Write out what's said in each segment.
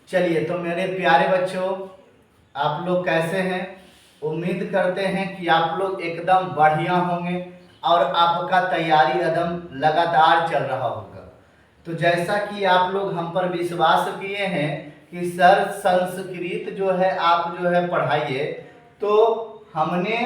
चलिए, तो मेरे प्यारे बच्चों, आप लोग कैसे हैं? उम्मीद करते हैं कि आप लोग एकदम बढ़िया होंगे और आपका तैयारी एकदम लगातार चल रहा होगा। तो जैसा कि आप लोग हम पर विश्वास किए हैं कि सर संस्कृत जो है आप जो है पढ़ाइए, तो हमने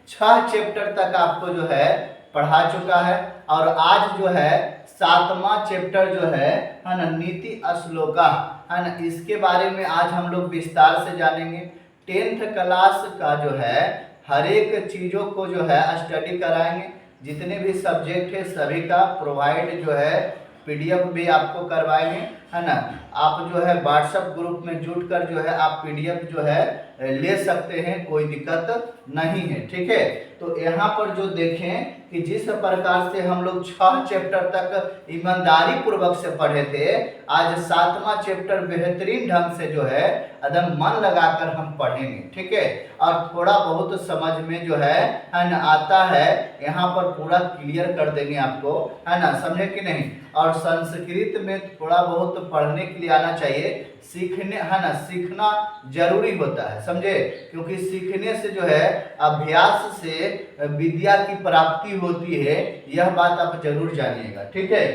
6 चैप्टर तक आपको जो है पढ़ा चुका है और आज जो है 7वां चैप्टर जो है ना, नीति श्लोका है ना, इसके बारे में आज हम लोग विस्तार से जानेंगे। 10th क्लास का जो है हर एक चीज़ों को जो है स्टडी कराएंगे। जितने भी सब्जेक्ट है सभी का प्रोवाइड जो है पीडीएफ भी आपको करवाएंगे, है ना। आप जो है व्हाट्सएप ग्रुप में जुड़कर जो है आप पीडीएफ जो है ले सकते हैं, कोई दिक्कत नहीं है, ठीक है। तो यहाँ पर जो देखें कि जिस प्रकार से हम लोग 6 चैप्टर तक ईमानदारी पूर्वक से पढ़े थे, आज 7वां चैप्टर बेहतरीन ढंग से जो है एकदम मन लगाकर हम पढ़ेंगे, ठीक है। और थोड़ा बहुत समझ में जो है ना आता है, यहाँ पर पूरा क्लियर कर देंगे आपको, है ना, समझे कि नहीं। और संस्कृत में थोड़ा बहुत पढ़ने के लिए आना चाहिए, सीखने, है ना, सीखना जरूरी होता है, समझे। क्योंकि सीखने से जो है अभ्यास से विद्या की प्राप्ति होती है, यह बात आप जरूर जानिएगा, ठीक है।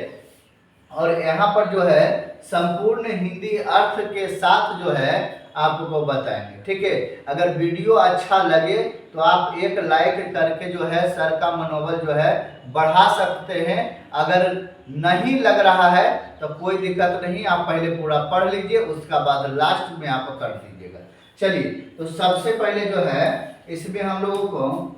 और यहाँ पर जो है संपूर्ण हिंदी अर्थ के साथ जो है आपको बताएंगे, ठीक है। अगर वीडियो अच्छा लगे तो आप एक लाइक करके जो है सर का मनोबल जो है बढ़ा सकते हैं। अगर नहीं लग रहा है तो कोई दिक्कत नहीं, आप पहले पूरा पढ़ लीजिए, उसका बाद लास्ट में आप कर दीजिएगा। चलिए, तो सबसे पहले जो है इसमें हम लोगों को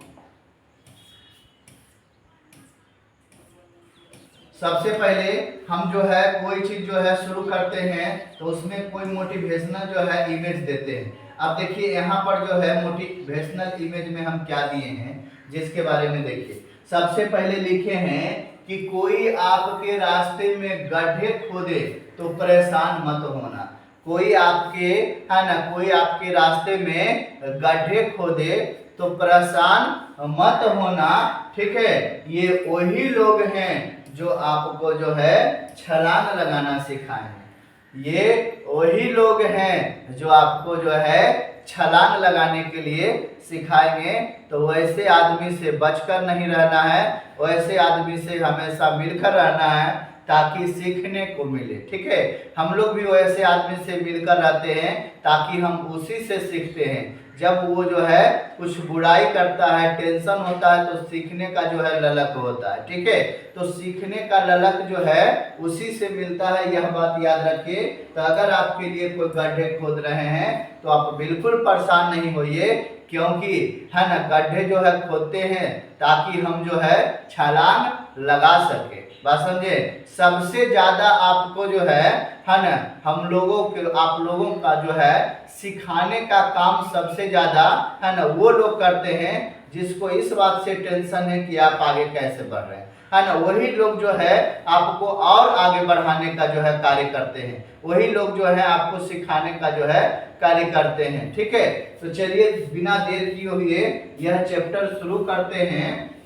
सबसे पहले हम जो है कोई चीज जो है शुरू करते हैं तो उसमें कोई मोटिवेशनल जो है इमेज देते हैं। अब देखिए यहाँ पर जो है मोटिवेशनल इमेज में हम क्या दिए हैं, जिसके बारे में देखिए। सबसे पहले लिखे हैं कि कोई आपके रास्ते में गड्ढे खोदे तो परेशान मत होना। कोई आपके, है ना, कोई आपके रास्ते में गड्ढे खोदे तो परेशान मत होना, ठीक है। ये वही लोग हैं जो आपको जो है छलांग लगाना सिखाएंगे। ये वही लोग हैं जो आपको जो है छलांग लगाने के लिए सिखाएंगे। तो वैसे आदमी से बचकर नहीं रहना है, वैसे आदमी से हमेशा मिलकर रहना है ताकि सीखने को मिले, ठीक है। हम लोग भी वैसे आदमी से मिलकर रहते हैं ताकि हम उसी से सीखते हैं। जब वो जो है कुछ बुराई करता है, टेंशन होता है, तो सीखने का जो है ललक होता है, ठीक है। तो सीखने का ललक जो है उसी से मिलता है, यह बात याद रखिए। तो अगर आपके लिए कोई गड्ढे खोद रहे हैं तो आप बिल्कुल परेशान नहीं होइए, क्योंकि, है ना, गड्ढे जो है खोदते हैं ताकि हम जो है छलांग लगा सके। बात समझे। सबसे ज्यादा आपको जो है ना, हम लोगों के, आप लोगों का जो है सिखाने का काम सबसे ज्यादा, है ना, वो लोग करते हैं जिसको इस बात से टेंशन है कि आप आगे कैसे बढ़ रहे हैं, है ना। वही लोग जो है आपको और आगे बढ़ाने का जो है कार्य करते हैं, वही लोग जो है आपको सिखाने का जो है कार्य करते हैं, ठीक है। तो चलिए बिना देर किए हुए यह चैप्टर शुरू करते हैं।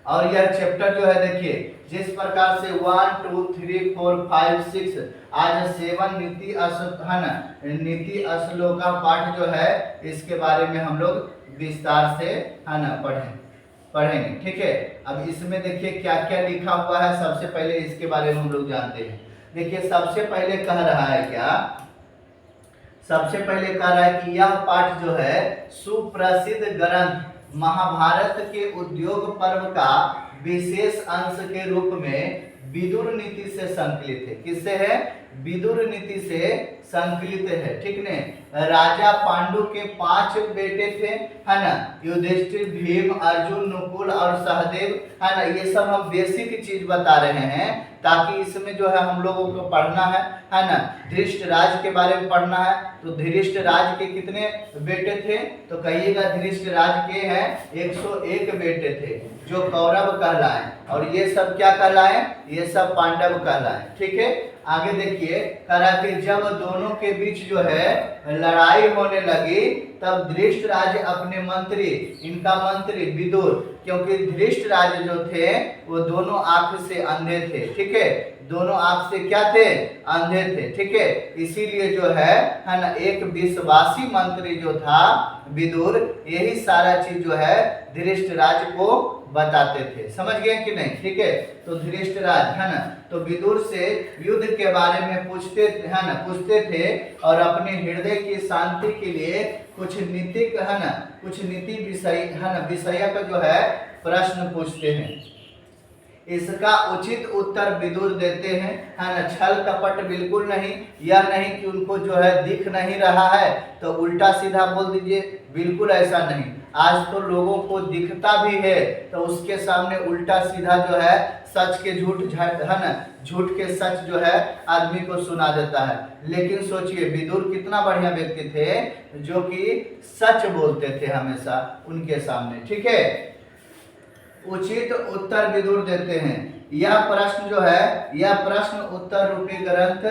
और यह चैप्टर जो है देखिए, जिस प्रकार से 1 2 3 4 5 6 आज 7 नीति है ना, नीति श्लोका पाठ जो है इसके बारे में हम लोग विस्तार से, है ना, पढ़ेंगे, ठीक है। अब इसमें देखिए क्या क्या लिखा हुआ है। सबसे पहले इसके बारे में हम लोग जानते हैं। देखिए सबसे पहले कह रहा है क्या, सबसे पहले कह रहा है कि यह पाठ जो है सुप्रसिद्ध ग्रंथ महाभारत के उद्योग पर्व का विशेष अंश के रूप में विदुर नीति से संकलित है। किससे है? विदुर नीति से संकलित है, ठीक ने। राजा पांडु के 5 बेटे थे, है ना, युधिष्ठिर, भीम, अर्जुन, नकुल और सहदेव, है ना। ये सब हम बेसिक चीज बता रहे हैं ताकि इसमें जो है हम लोगों को पढ़ना है ना। धृष्टराज के बारे में पढ़ना है। तो धृष्टराज के कितने बेटे थे? तो कहिएगा धृष्टराज के हैं 101 बेटे थे जो कौरव कहलाए, और ये सब क्या कहलाए? ये सब पांडव कहलाए, ठीक है। आगे देखिए, करा कि जब दोनों के बीच जो है लड़ाई होने लगी तब धृष्टराज अपने मंत्री, इनका मंत्री विदुर, क्योंकि धृष्टराज जो थे वो दोनों आंख से अंधे थे, ठीक है। दोनों आंख से क्या थे, अंधे थे। ठीक है, इसीलिए जो है ना एक विश्वासी मंत्री जो था विदुर, यही सारा चीज जो है धृतराज को बताते थे। समझ गए कि नहीं? ठीक है, तो धृतराज है ना तो विदुर से युद्ध के बारे में पूछते थे और अपने हृदय की शांति के लिए कुछ नीतिक कुछ नीति विषय का जो है प्रश्न पूछते हैं। इसका उचित उत्तर विदुर देते हैं, है ना। छल कपट बिल्कुल नहीं, यह नहीं कि उनको जो है दिख नहीं रहा है तो उल्टा सीधा बोल दीजिए, बिल्कुल ऐसा नहीं। आज तो लोगों को दिखता भी है तो उसके सामने उल्टा सीधा जो है सच के झूठ झूठ के सच जो है आदमी को सुना देता है। लेकिन सोचिए विदुर कितना बढ़िया व्यक्ति थे जो कि सच बोलते थे हमेशा उनके सामने। ठीक है, उचित उत्तर विदुर देते हैं। यह प्रश्न जो है, यह प्रश्न उत्तर रूपी ग्रंथ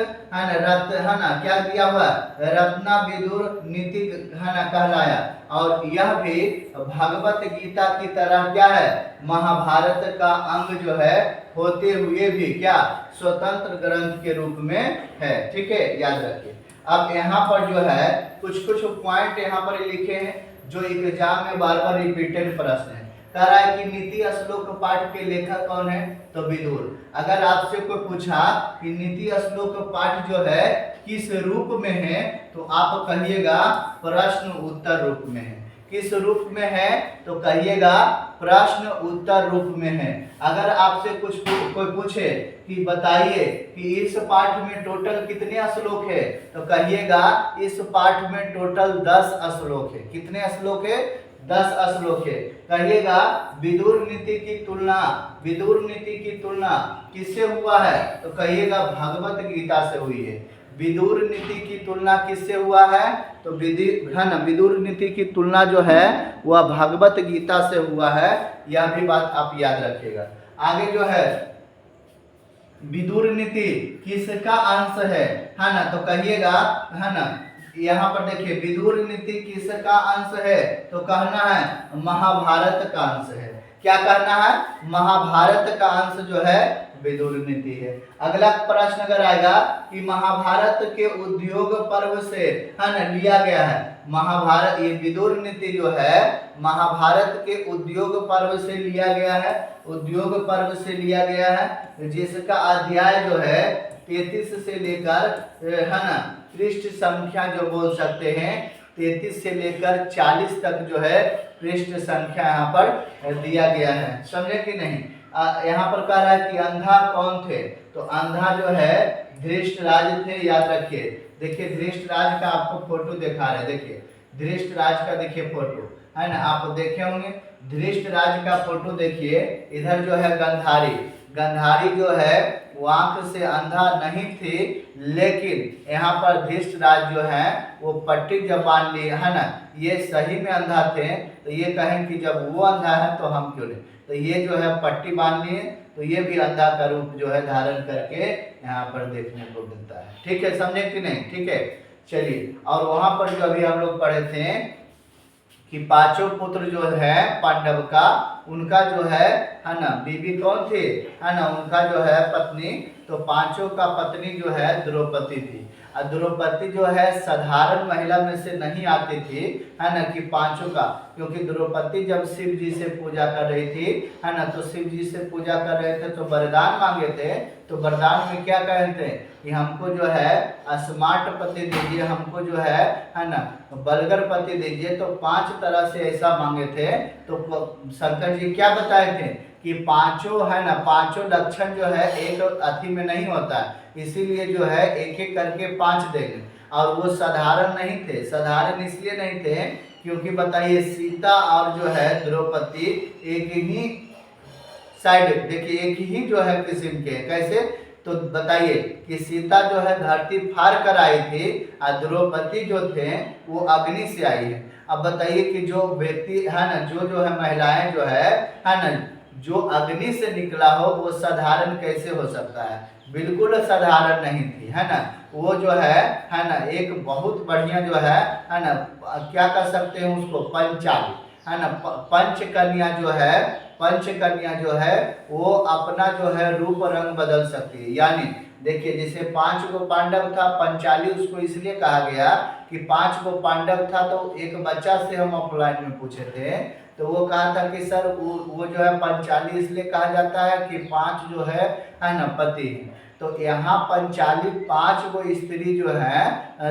क्या दिया हुआ, रत्ना विदुर नीति कहलाया। और यह भी भगवत गीता की तरह क्या है, महाभारत का अंग जो है होते हुए भी क्या स्वतंत्र ग्रंथ के रूप में है। ठीक है, याद रखिए। अब यहाँ पर जो है कुछ पॉइंट यहाँ पर लिखे हैं जो एग्जाम में बार बार रिपीटेड प्रश्न है। कह रहा है कि नीति श्लोक पाठ के लेखक कौन है, तो विदुर। अगर आपसे कोई पूछा कि नीति श्लोक पाठ जो है किस रूप में है तो आप कहिएगा प्रश्न उत्तर रूप में है। किस रूप में है तो कहिएगा प्रश्न उत्तर रूप में है। अगर आपसे कोई पूछे कि बताइए कि इस पाठ में टोटल कितने श्लोक है तो कहिएगा इस पाठ में टोटल 10 श्लोक है। कितने श्लोक है, 10 श्लोक है। कहिएगा विदुर नीति की तुलना किससे हुआ है तो कहिएगा भगवत गीता से हुई है। विदुर नीति की तुलना किससे हुआ है तो विदुर नीति की तुलना जो है वह भगवत गीता से हुआ है। यह भी बात आप याद रखिएगा। आगे जो है विदुर नीति किसका अंश है ना तो कहिएगा यहाँ पर देखिए विदुर नीति किसका अंश है तो कहना है महाभारत का अंश है। क्या कहना है, महाभारत का अंश जो है विदुर नीति है। अगला प्रश्न अगर आएगा कि महाभारत के उद्योग पर्व से लिया गया है। महाभारत, ये विदुर नीति जो है महाभारत के उद्योग पर्व से लिया गया है। उद्योग पर्व से लिया गया है जिसका अध्याय जो है 33 से लेकर पृष्ठ संख्या जो बोल सकते हैं 33 से लेकर 40 तक जो है पृष्ठ संख्या यहाँ पर दिया गया है। समझे कि नहीं? यहाँ पर कह रहा है कि अंधा कौन थे तो अंधा जो है धृतराज थे। याद रखिए। देखिए धृतराज का आपको फोटो दिखा रहे, देखिए धृतराज का देखिए फोटो है ना, आप देखे होंगे। धृतराज का फोटो देखिए। इधर जो है गंधारी जो है वो आंख से अंधा नहीं थी, लेकिन यहाँ पर धृतराज जो है वो पट्टी जब बांध लिए है ना, ये सही में अंधा थे तो ये कहें कि जब वो अंधा है तो हम क्यों नहीं। तो ये जो है पट्टी बांध लिए तो ये भी अंधा का रूप जो है धारण करके यहाँ पर देखने को मिलता है। ठीक है, समझे कि नहीं? ठीक है, चलिए। और वहां पर जो अभी हम लोग पढ़े थे कि पांचों पुत्र जो है पांडव का, उनका जो है ना बीबी कौन थी है ना, उनका जो है पत्नी, तो पांचों का पत्नी जो है द्रौपदी थी। और द्रौपदी जो है साधारण महिला में से नहीं आती थी है ना कि पांचों का, क्योंकि द्रौपदी जब शिव जी से पूजा कर रही थी है ना, तो शिव जी से पूजा कर रहे थे तो वरदान मांगे थे। तो वरदान में क्या कहे थे कि हमको जो है स्मार्ट पति दीजिए, हमको जो है ना बलगर पति दीजिए। तो 5 तरह से ऐसा मांगे थे। तो शंकर जी क्या बताए थे कि पांचों है ना, पांचों लक्षण जो है एक अथी में नहीं होता है, इसीलिए जो है एक एक करके 5 देंगे। और वो साधारण नहीं थे। साधारण इसलिए नहीं थे क्योंकि बताइए सीता और जो है द्रौपदी एक ही साइड, देखिए एक ही जो है किस्म के। कैसे तो बताइए कि सीता जो है धरती फाड़ कर आई थी और द्रौपदी जो थे वो अग्नि से आई है। अब बताइए कि जो व्यक्ति है ना, जो है महिलाएं जो है ना, जो अग्नि से निकला हो वो साधारण कैसे हो सकता है? बिल्कुल साधारण नहीं थी है ना। वो जो है ना एक बहुत बढ़िया जो है ना, क्या कर सकते हैं उसको पंचाली है ना, पंच कन्या जो है पंचकन्या जो है वो अपना जो है रूप रंग बदल सकती है। यानी देखिए, जैसे 5 गो पांडव था, पंचाली उसको इसलिए कहा गया कि 5 गो पांडव था। तो एक बच्चा से हम ऑफलाइन में पूछे थे, तो वो कहा था कि सर वो जो है पंचाली इसलिए कहा जाता है कि 5 जो है ना पति है। तो यहाँ पंचाली 5 गो स्त्री जो है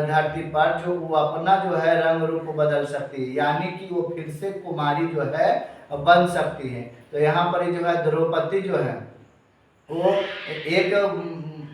धरती पर, जो वो अपना जो है रंग रूप बदल सकती है, यानी कि वो फिर से कुमारी जो है बन सकती है। तो यहाँ पर जो है द्रौपदी जो है वो एक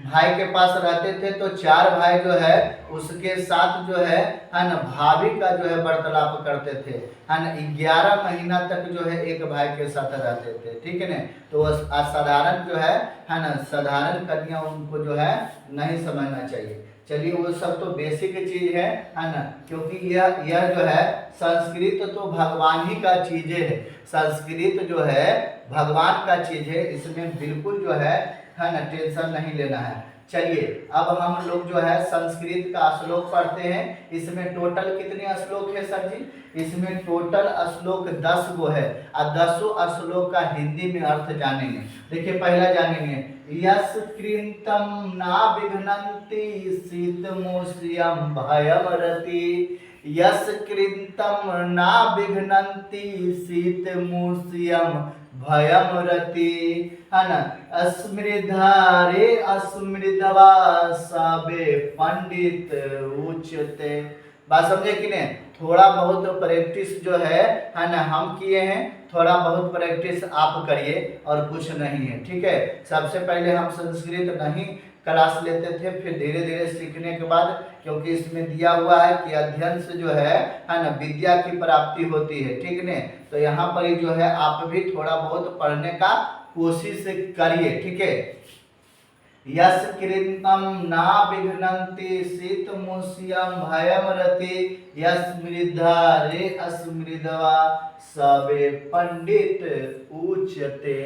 भाई के पास रहते थे, तो 4 भाई जो है उसके साथ जो है ना भाभी का जो है वार्तालाप करते थे, है ना। 11 महीना तक जो है एक भाई के साथ रहते थे, ठीक है ना। तो असाधारण जो है ना साधारण कन्या उनको जो है नहीं समझना चाहिए। चलिए, वो सब तो बेसिक चीज है ना, क्योंकि यह जो है संस्कृत तो भगवान ही का चीज है। संस्कृत जो है भगवान का चीज है, इसमें बिल्कुल जो है ना टेंशन नहीं लेना है। चलिए, अब हम लोग जो है संस्कृत का श्लोक पढ़ते हैं। इसमें टोटल कितने श्लोक है सर जी? इसमें टोटल श्लोक 10 गो है, और 10 श्लोक का हिंदी में अर्थ जानेंगे। देखिए, पहला जानेंगे, यस कृंतम ना विघ्नन्ति शीतमोष्यम भयमरति। यस कृंतम ना विघ्नन्ति शीतमोष्यम भयमरति, है ना। अस्मृधा रे अस्मृधवा सबे पंडित उच्यते। बात समझे कि नहीं? थोड़ा बहुत प्रैक्टिस जो है ना हम किए हैं, थोड़ा बहुत प्रैक्टिस आप करिए और कुछ नहीं है, ठीक है। सबसे पहले हम संस्कृत नहीं क्लास लेते थे, फिर धीरे धीरे सीखने के बाद, क्योंकि इसमें दिया हुआ है कि अध्ययन से जो है ना विद्या की प्राप्ति होती है, ठीक है। तो यहाँ पर ही जो है आप भी थोड़ा बहुत पढ़ने का कोशिश करिए, ठीक है। यस कृंतम ना विघ्नन्ति शीतमोष्यम भयमरति। यस्मृधा रे अस्मृधवा सबे पंडित उच्यते।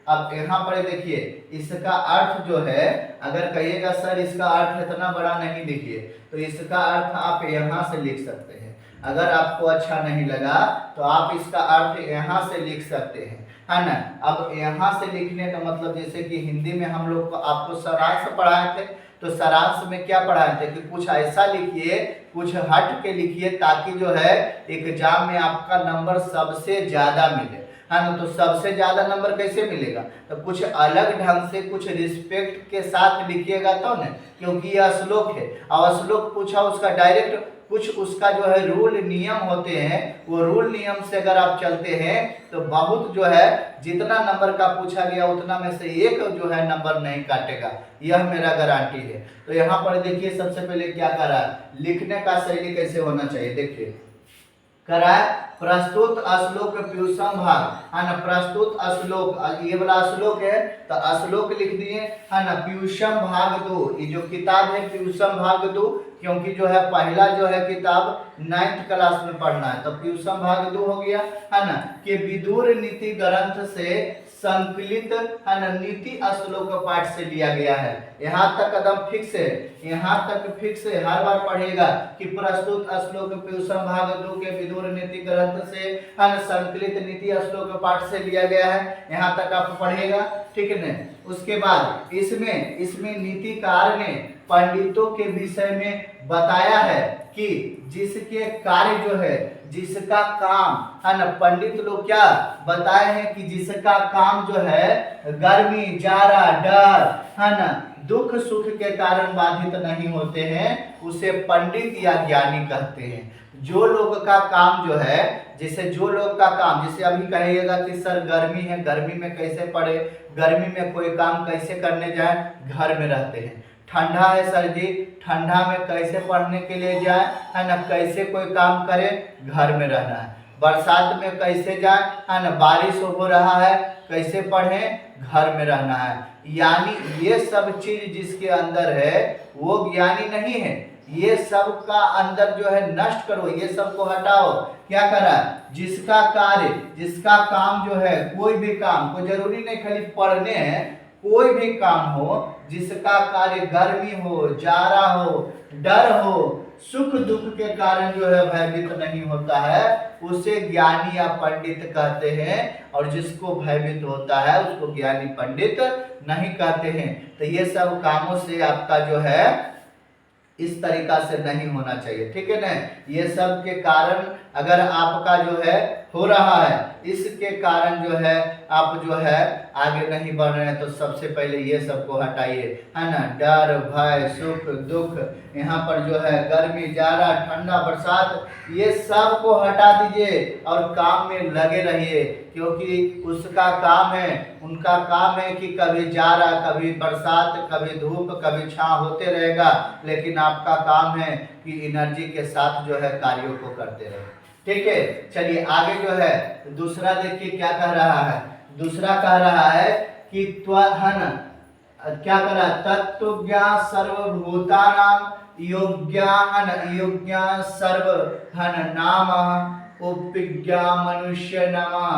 अब यहाँ पर देखिए, इसका अर्थ जो है, अगर कहिएगा सर इसका अर्थ इतना बड़ा नहीं लिखिए, तो इसका अर्थ आप यहाँ से लिख सकते हैं। अगर आपको अच्छा नहीं लगा तो आप इसका अर्थ यहाँ से लिख सकते हैं, है ना। अब यहाँ से लिखने का मतलब, जैसे कि हिंदी में हम लोग को आपको सारांश पढ़ाए थे, तो सारांश में क्या पढ़ाए थे कि कुछ ऐसा लिखिए, कुछ हट के लिखिए, ताकि जो है एग्जाम में आपका नंबर सबसे ज्यादा मिले, है ना। तो सबसे ज्यादा नंबर कैसे मिलेगा? तो कुछ अलग ढंग से, कुछ रिस्पेक्ट के साथ लिखिएगा तो ना, क्योंकि यह श्लोक है। और श्लोक पूछा उसका डायरेक्ट, कुछ उसका जो है रूल नियम होते हैं, वो रूल नियम से अगर आप चलते हैं तो बहुत जो है जितना नंबर का पूछा गया उतना में से एक जो है नंबर नहीं काटेगा, यह मेरा गारंटी है। तो यहाँ पर देखिए, सबसे पहले क्या करा, लिखने का शैली कैसे होना चाहिए। देखिए, करा प्रस्तुत श्लोक पीयूषम भाग, है ना। प्रस्तुत श्लोक, ये वाला श्लोक है तो श्लोक लिख दिए, है ना। पीयूषम भाग 2, ये जो किताब है पीयूषम भाग 2, क्योंकि जो है पहला जो है किताब 9th क्लास में पढ़ना है, तो पीयूषम भाग 2 हो गया, है ना। कि विदुर नीति ग्रंथ से संकलित, है ना, नीति श्लोक पाठ से लिया गया है। यहाँ तक कदम फिक्स है, यहाँ तक फिक्स है, हर बार पढ़ेगा कि प्रस्तुत श्लोक पीयूषम भाग 2 के विदुर नीति ग्रंथ से, है ना, संकलित नीति श्लोक पाठ से लिया गया है। यहाँ तक आप पढ़ेगा, ठीक है ना। उसके बाद इसमें नीतिकार ने पंडितों के विषय में बताया है कि जिसके कार्य जो है, जिसका काम, है ना, पंडित लोग क्या बताए हैं कि जिसका काम जो है गर्मी, जाड़ा, डर, है ना, दुख सुख के कारण बाधित नहीं होते हैं, उसे पंडित या ज्ञानी कहते हैं। जो लोग का काम जो है, जैसे जो लोग का काम, जैसे अभी कहिएगा कि सर गर्मी है, गर्मी में कैसे पढ़े, गर्मी में कोई काम कैसे करने जाए, घर में रहते हैं। ठंडा है सर जी, ठंडा में कैसे पढ़ने के लिए जाए, है ना, कैसे कोई काम करे, घर में रहना है। बरसात में कैसे जाए, है ना, बारिश हो रहा है, कैसे पढ़े, घर में रहना है। यानी ये सब चीज जिसके अंदर है वो ज्ञानी नहीं है। ये सब का अंदर जो है नष्ट करो, ये सब को हटाओ। क्या करा, जिसका कार्य, जिसका काम जो है, कोई भी काम, कोई जरूरी नहीं खाली पढ़ने हैं, कोई भी काम हो जिसका कार्य गर्मी हो, जाड़ा हो, डर हो, सुख दुख के कारण जो है भयभीत नहीं होता है उसे ज्ञानी या पंडित कहते हैं, और जिसको भयभीत होता है उसको ज्ञानी पंडित नहीं कहते हैं। तो ये सब कामों से आपका जो है इस तरीका से नहीं होना चाहिए, ठीक है ना। ये सब के कारण अगर आपका जो है हो रहा है, इसके कारण जो है आप जो है आगे नहीं बढ़ रहे हैं, तो सबसे पहले ये सबको हटाइए, है ना। डर भय सुख दुख, यहाँ पर जो है गर्मी जाड़ा ठंडा बरसात, ये सब को हटा दीजिए और काम में लगे रहिए, क्योंकि उसका काम है, उनका काम है कि कभी जाड़ा कभी बरसात कभी धूप कभी छांव होते रहेगा, लेकिन आपका काम है कि एनर्जी के साथ जो है कार्यों को करते रहे, ठीक है। चलिए आगे जो है दूसरा देखिए क्या कह रहा है। दूसरा कह रहा है कि है ना, क्या कह रहा है, तत्व ज्ञान सर्वभूतानां योग्या सर्व नाम उपज्ञा मनुष्य नमा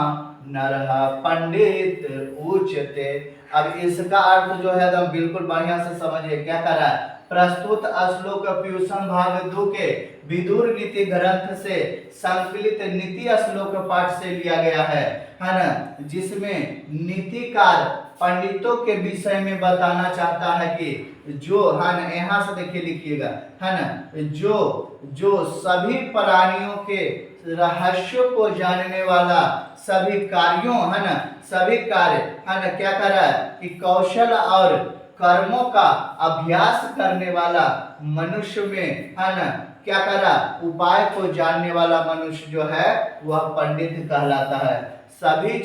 नरः पंडित उच्यते। अब इसका अर्थ जो है एकदम बिल्कुल बढ़िया से समझिए, क्या कर रहा है। प्रस्तुत श्लोक प्यूषम भाग 2 के विदुर नीति ग्रंथ से संकलित नीति श्लोक पाठ से लिया गया है ना, जिसमें नीतिकार पंडितों के विषय में बताना चाहता है कि जो है ना, यहाँ से देखिए लिखिएगा, है ना, जो सभी प्राणियों के रहस्यों को जानने वाला, सभी कार्यों है ना, सभी कार्य है ना, क्या कर रहा है कि कौशल और कर्मों का अभ्यास करने वाला मनुष्य में है ना, क्या कर रहा, उपाय को जानने वाला मनुष्य जो है वह पंडित कहलाता है। सभी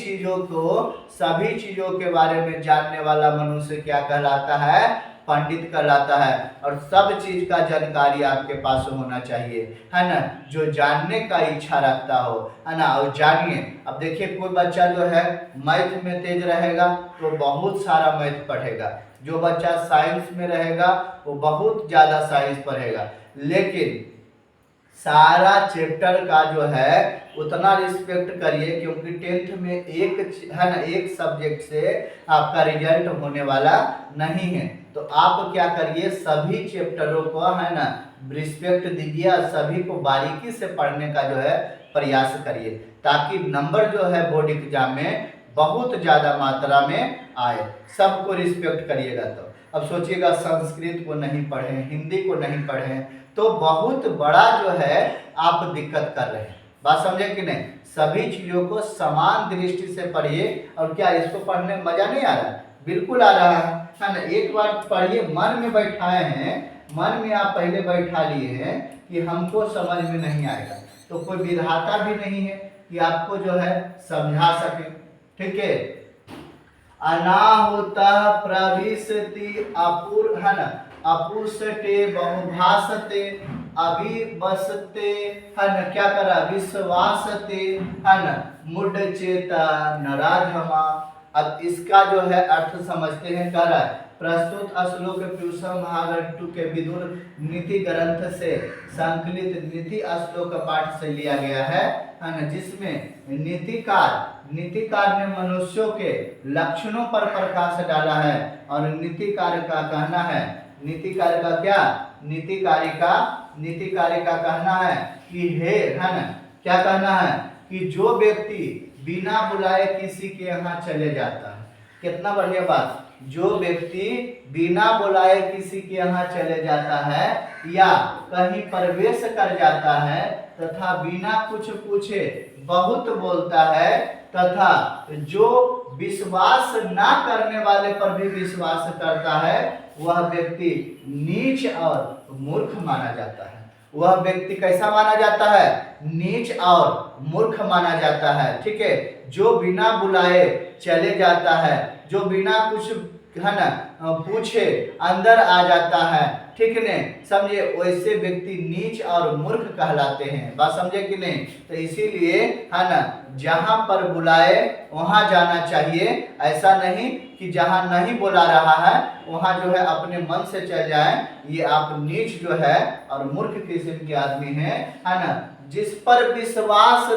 चीजों के बारे में जानने वाला मनुष्य क्या कहलाता है, पंडित कहलाता है। और सब चीज का जानकारी आपके पास होना चाहिए, है ना, जो जानने का इच्छा रखता हो, है ना। और जानिए, अब देखिए कोई बच्चा जो है मैथ में तेज रहेगा तो बहुत सारा मैथ पढ़ेगा, जो बच्चा साइंस में रहेगा वो बहुत ज्यादा साइंस पढ़ेगा, लेकिन सारा चैप्टर का जो है उतना रिस्पेक्ट करिए, क्योंकि 10th में एक सब्जेक्ट से आपका रिजल्ट होने वाला नहीं है। तो आप क्या करिए, सभी चैप्टरों को है ना रिस्पेक्ट दीजिए और सभी को बारीकी से पढ़ने का जो है प्रयास करिए, ताकि नंबर जो है बोर्ड एग्जाम में बहुत ज्यादा मात्रा में आए। सबको रिस्पेक्ट करिएगा। तो अब सोचिएगा संस्कृत को नहीं पढ़े, हिंदी को नहीं पढ़े, तो बहुत बड़ा जो है आप दिक्कत कर रहे हैं। बात समझे कि नहीं। सभी चीजों को समान दृष्टि से पढ़िए। और क्या इसको पढ़ने में मजा नहीं आ रहा, बिल्कुल आ रहा है ना। एक बार पढ़िए, मन में बैठाए हैं, मन में आप पहले बैठा लिए हैं कि हमको समझ में नहीं आएगा, तो कोई विधाता भी नहीं है कि आपको जो है समझा सके, ठीक है। अनाहुतः प्रविशति है ना, अपुष्टे बहुभाषते अभिवसते, है ना, क्या करा, विश्वासते, है ना, मूढ़ चेता नराधमा। अब इसका जो है अर्थ समझते हैं। कह रहा है प्रस्तुत श्लोक प्यूषम भाग 2 के विदुर नीति ग्रंथ से संकलित नीति श्लोक पाठ से लिया गया है ना, जिसमें नीतिकार ने मनुष्यों के लक्षणों पर प्रकाश डाला है। और नीतिकार का कहना है, नीतिकार का क्या, नीतिकारी का कहना है कि है ना, क्या कहना है कि जो व्यक्ति बिना बुलाए किसी के यहाँ चले जाता है, कितना बढ़िया बात, जो व्यक्ति बिना बुलाए किसी के यहाँ चले जाता है या कहीं प्रवेश कर जाता है तथा बिना कुछ पूछे बहुत बोलता है, तथा जो विश्वास ना करने वाले पर भी विश्वास करता है, वह व्यक्ति नीच और मूर्ख माना जाता है। वह व्यक्ति कैसा माना जाता है, नीच और मूर्ख माना जाता है, ठीक है। जो बिना बुलाए चले जाता है, जो बिना कुछ है ना पूछे अंदर आ जाता है, ठीक है, समझे, वैसे व्यक्ति नीच और मूर्ख कहलाते हैं। बात समझे कि नहीं। तो इसीलिए है ना, जहां पर बुलाए वहां जाना चाहिए, ऐसा नहीं कि जहां नहीं बुला रहा है वहां जो है अपने मन से चल जाए। ये आप नीच जो है और मूर्ख किस्म के आदमी है ना। जिस पर विश्वास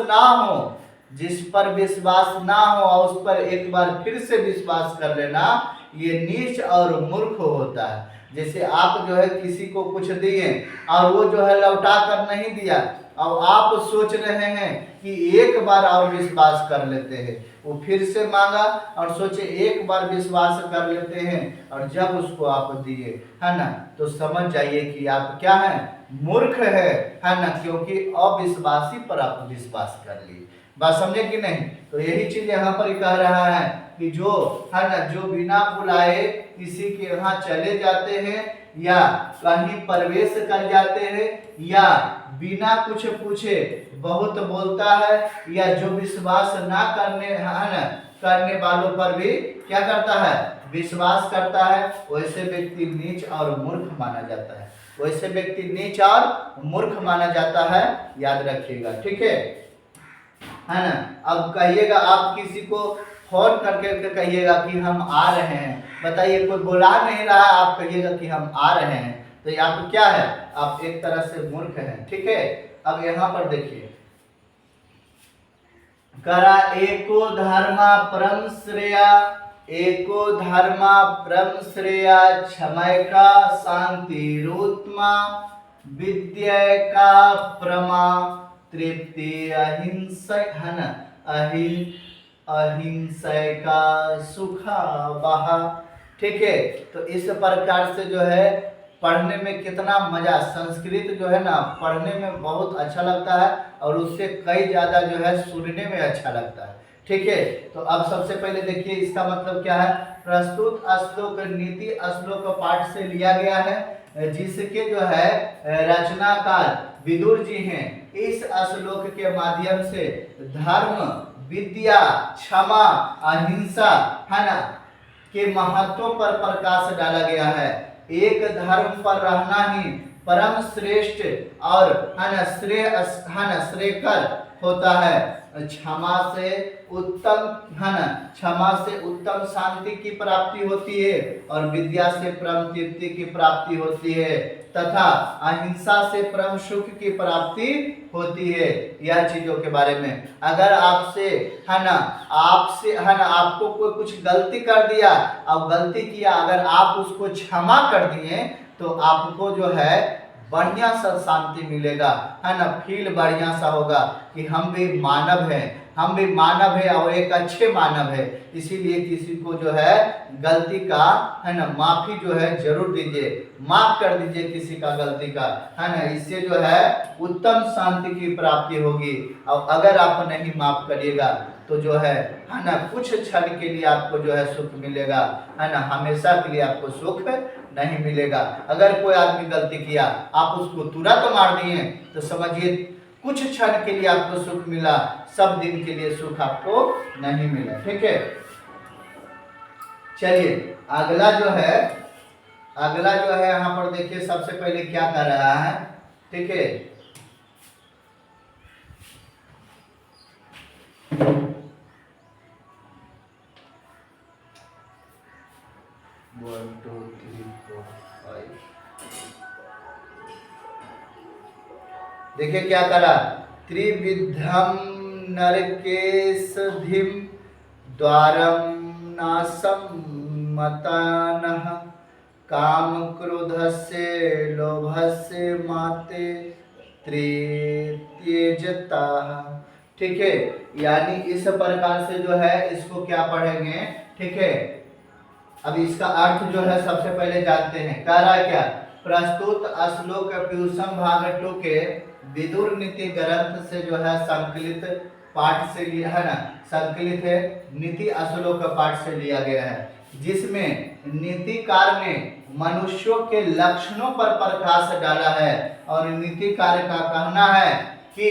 ना हो, और उस पर एक बार फिर से विश्वास कर लेना, ये नीच और मूर्ख होता है। जैसे आप जो है किसी को कुछ दिए और वो जो है लौटा कर नहीं दिया, और आप सोच रहे हैं कि एक बार और विश्वास कर लेते हैं, वो फिर से मांगा और सोचे एक बार विश्वास कर लेते हैं और जब उसको आप दिए, है ना, तो समझ जाइए कि आप क्या है, मूर्ख है ना, क्योंकि अविश्वासी पर आप विश्वास कर लिए। बात समझे कि नहीं? तो यही चीज यहाँ पर कह रहा है कि जो है ना, जो बिना बुलाए किसी के यहाँ चले जाते हैं या कहीं प्रवेश कर जाते हैं या बिना कुछ पूछे बहुत बोलता है या जो विश्वास ना करने, है ना, करने वालों पर भी क्या करता है, विश्वास करता है, वैसे व्यक्ति नीच और मूर्ख माना जाता है। वैसे व्यक्ति नीच और मूर्ख माना जाता है, याद रखिएगा, ठीक है ना। अब कहिएगा, आप किसी को फोन करके कहिएगा कि हम आ रहे हैं, बताइए कोई बुला नहीं रहा, आप कहिएगा कि हम आ रहे हैं, तो यहाँ पे क्या है, आप एक तरह से मूर्ख हैं, ठीक है। अब यहाँ पर देखिए, करा एको धर्मा परम श्रेया, एको धर्मा परम श्रेया, क्षमैका शांति रूत्मा, विद्या का प्रमा, तृप्ति अहिंसा, है ना, अहिंसा का सुखा बहा, ठीक है। तो इस प्रकार से जो है पढ़ने में कितना मजा, संस्कृत जो है ना पढ़ने में बहुत अच्छा लगता है और उससे कई ज्यादा जो है सुनने में अच्छा लगता है, ठीक है। तो अब सबसे पहले देखिए इसका मतलब क्या है। प्रस्तुत श्लोक नीति श्लोक पाठ से लिया गया है, जिसके जो है रचनाकार विदुर जी हैं। इस श्लोक के माध्यम से धर्म, विद्या, क्षमा, अहिंसा, है ना, के महत्व पर प्रकाश डाला गया है। एक धर्म पर रहना ही परम श्रेष्ठ और, है ना, श्रेयकर होता है। क्षमा से उत्तम, है ना, क्षमा से उत्तम शांति की प्राप्ति होती है और विद्या से परम तृप्ति की प्राप्ति होती है तथा अहिंसा से परम सुख की प्राप्ति होती है। यह चीजों के बारे में अगर आपसे, है ना, आपको कोई कुछ गलती कर दिया और गलती किया, अगर आप उसको क्षमा कर दिए तो आपको जो है बढ़िया सा शांति मिलेगा, है ना, फील बढ़िया सा होगा कि हम भी मानव हैं, हम भी मानव है और एक अच्छे मानव है। इसीलिए किसी को जो है गलती का, है ना, माफी जो है जरूर दीजिए, माफ कर दीजिए किसी का गलती का, है ना, इससे जो है उत्तम शांति की प्राप्ति होगी। और अगर आप नहीं माफ करिएगा तो जो है ना, कुछ क्षण के लिए आपको जो है सुख मिलेगा, है ना, हमेशा के लिए आपको सुख नहीं मिलेगा। अगर कोई आदमी गलती किया, आप उसको तुरंत मार दिए तो समझिए कुछ क्षण के लिए आपको सुख मिला, सब दिन के लिए सुख आपको नहीं मिला, ठीक है। चलिए अगला जो है यहाँ पर देखिए, सबसे पहले क्या कर रहा है, ठीक है। One two three four five, देखिए क्या करा। त्रिविधम नरकेशधिम द्वारम नासम मतानः, काम क्रोधस्य लोभस्य माते त्रित्यजता, ठीक है। यानी इस प्रकार से जो है इसको क्या पढ़ेंगे, ठीक है। अब इसका अर्थ जो है सबसे पहले जानते हैं। कह रहा है क्या, प्रस्तुत श्लोक पीयूषम भाग 2 के विदुर नीति ग्रंथ से जो है संकलित पाठ से लिया है ना, संकलित है नीति श्लोक पाठ से लिया गया है, जिसमें नीतिकार ने मनुष्यों के लक्षणों पर प्रकाश डाला है। और नीतिकार का कहना है कि,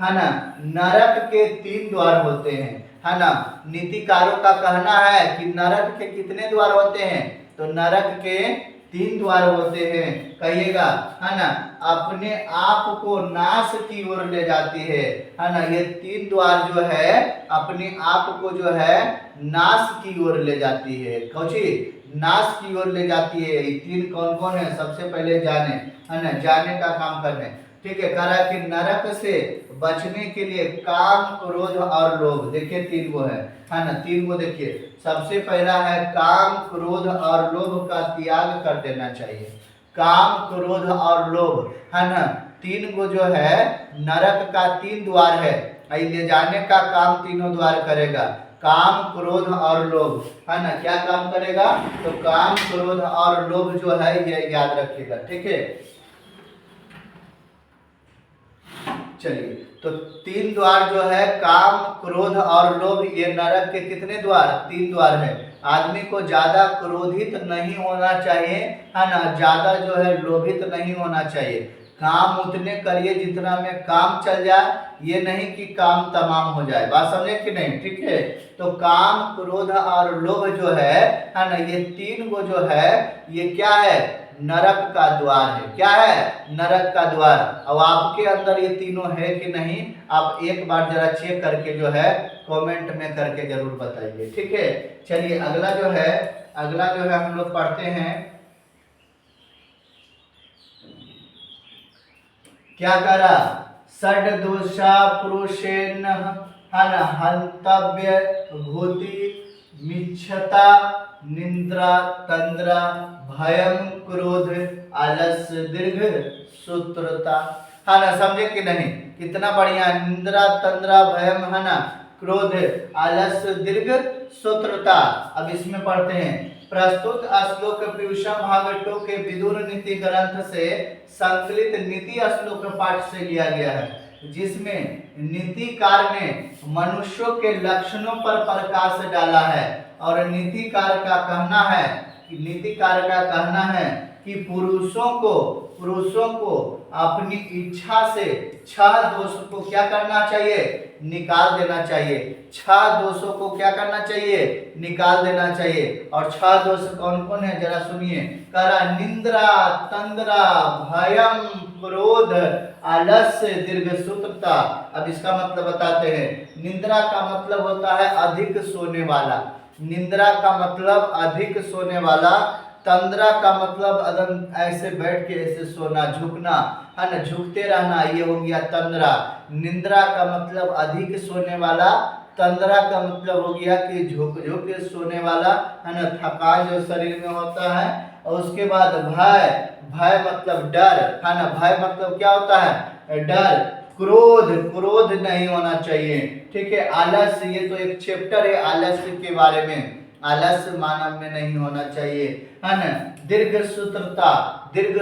है ना, नरक के 3 द्वार होते हैं, है ना। नीतिकारों का कहना है कि नरक के कितने द्वार होते हैं, तो नरक के 3 द्वार होते हैं। कहिएगा, है ना, अपने आप को नाश की ओर ले जाती है ना। ये 3 द्वार जो है अपने आप को जो है नाश की ओर ले जाती है। कौची नाश की ओर ले जाती है। ये 3 कौन कौन है, सबसे पहले जाने, है ना, जाने का काम करने। ठीक है, कह रहा है कि नरक से बचने के लिए काम, क्रोध और लोभ, देखिए 3 गो है ना, 3 गो देखिए। सबसे पहला है काम, क्रोध और लोभ का त्याग कर देना चाहिए। काम, क्रोध और लोभ, है ना, 3 गो जो है नरक का 3 द्वार है, ले जाने का काम तीनों द्वार करेगा। काम, क्रोध और लोभ, है ना, क्या काम करेगा? तो काम, क्रोध और लोभ जो है ये याद रखिएगा, ठीक है। चलिए, तो 3 द्वार जो है काम, क्रोध और लोभ, ये नरक के कितने द्वार? 3 द्वार है। आदमी को ज्यादा क्रोधित नहीं होना चाहिए, है ना, ज्यादा जो है लोभित नहीं होना चाहिए। काम उतने करिए जितना में काम चल जाए, ये नहीं कि काम तमाम हो जाए। बात समझे कि नहीं? ठीक है, तो काम, क्रोध और लोभ जो है ना, ये 3 गो जो है ये क्या है? नरक का द्वार है। क्या है? नरक का द्वार। अब आपके अंदर ये तीनों है कि नहीं, आप एक बार जरा चेक करके जो है कमेंट में करके जरूर बताइए, ठीक है। चलिए, अगला जो है हम लोग पढ़ते हैं, क्या करा? षड दोषा पुरुषेण, है ना, हंतव्य भूति, मिच्छता, निंद्रा, तंद्रा, भयम, क्रोध, आलस्य, दीर्घ सूत्रता, है ना। समझे कि नहीं? कितना बढ़िया। निंद्रा, तंद्रा, भयम, है ना, क्रोध, आलस्य, दीर्घ सूत्रता। अब इसमें पढ़ते हैं, प्रस्तुत श्लोक पीयूषम भाग 2 के विदुर नीति ग्रंथ से संकलित नीति श्लोक पाठ से लिया गया है, जिसमें नीतिकार ने मनुष्यों के लक्षणों पर प्रकाश डाला है। और नीतिकार का कहना है कि पुरुषों को अपनी इच्छा से 6 दोष को क्या करना चाहिए? निकाल देना चाहिए। 6 दोषों को क्या करना चाहिए? निकाल देना चाहिए। और 6 दोष कौन कौन है जरा सुनिए। करा निंद्रा, तंद्रा, भयम, क्रोध, आलस्य, दीर्घ सूत्रता। अब इसका मतलब बताते हैं। निंद्रा का मतलब होता है अधिक सोने वाला। निंद्रा का मतलब अधिक सोने वाला। तंद्रा का मतलब ऐसे बैठ के ऐसे सोना, झुकना, है ना, झुकते रहना, ये हो गया तंद्रा। निंद्रा का मतलब अधिक सोने वाला। तंद्रा का मतलब हो गया कि झुक झुक के सोने वाला, है ना, थकान जो शरीर में होता है। और उसके बाद भय मतलब डर, है ना, भय मतलब क्या होता है? डर। क्रोध नहीं होना चाहिए, ठीक है। आलस्य, ये तो एक चैप्टर है आलस्य के बारे में। आलस्य मानव में नहीं होना चाहिए, है ना। दीर्घ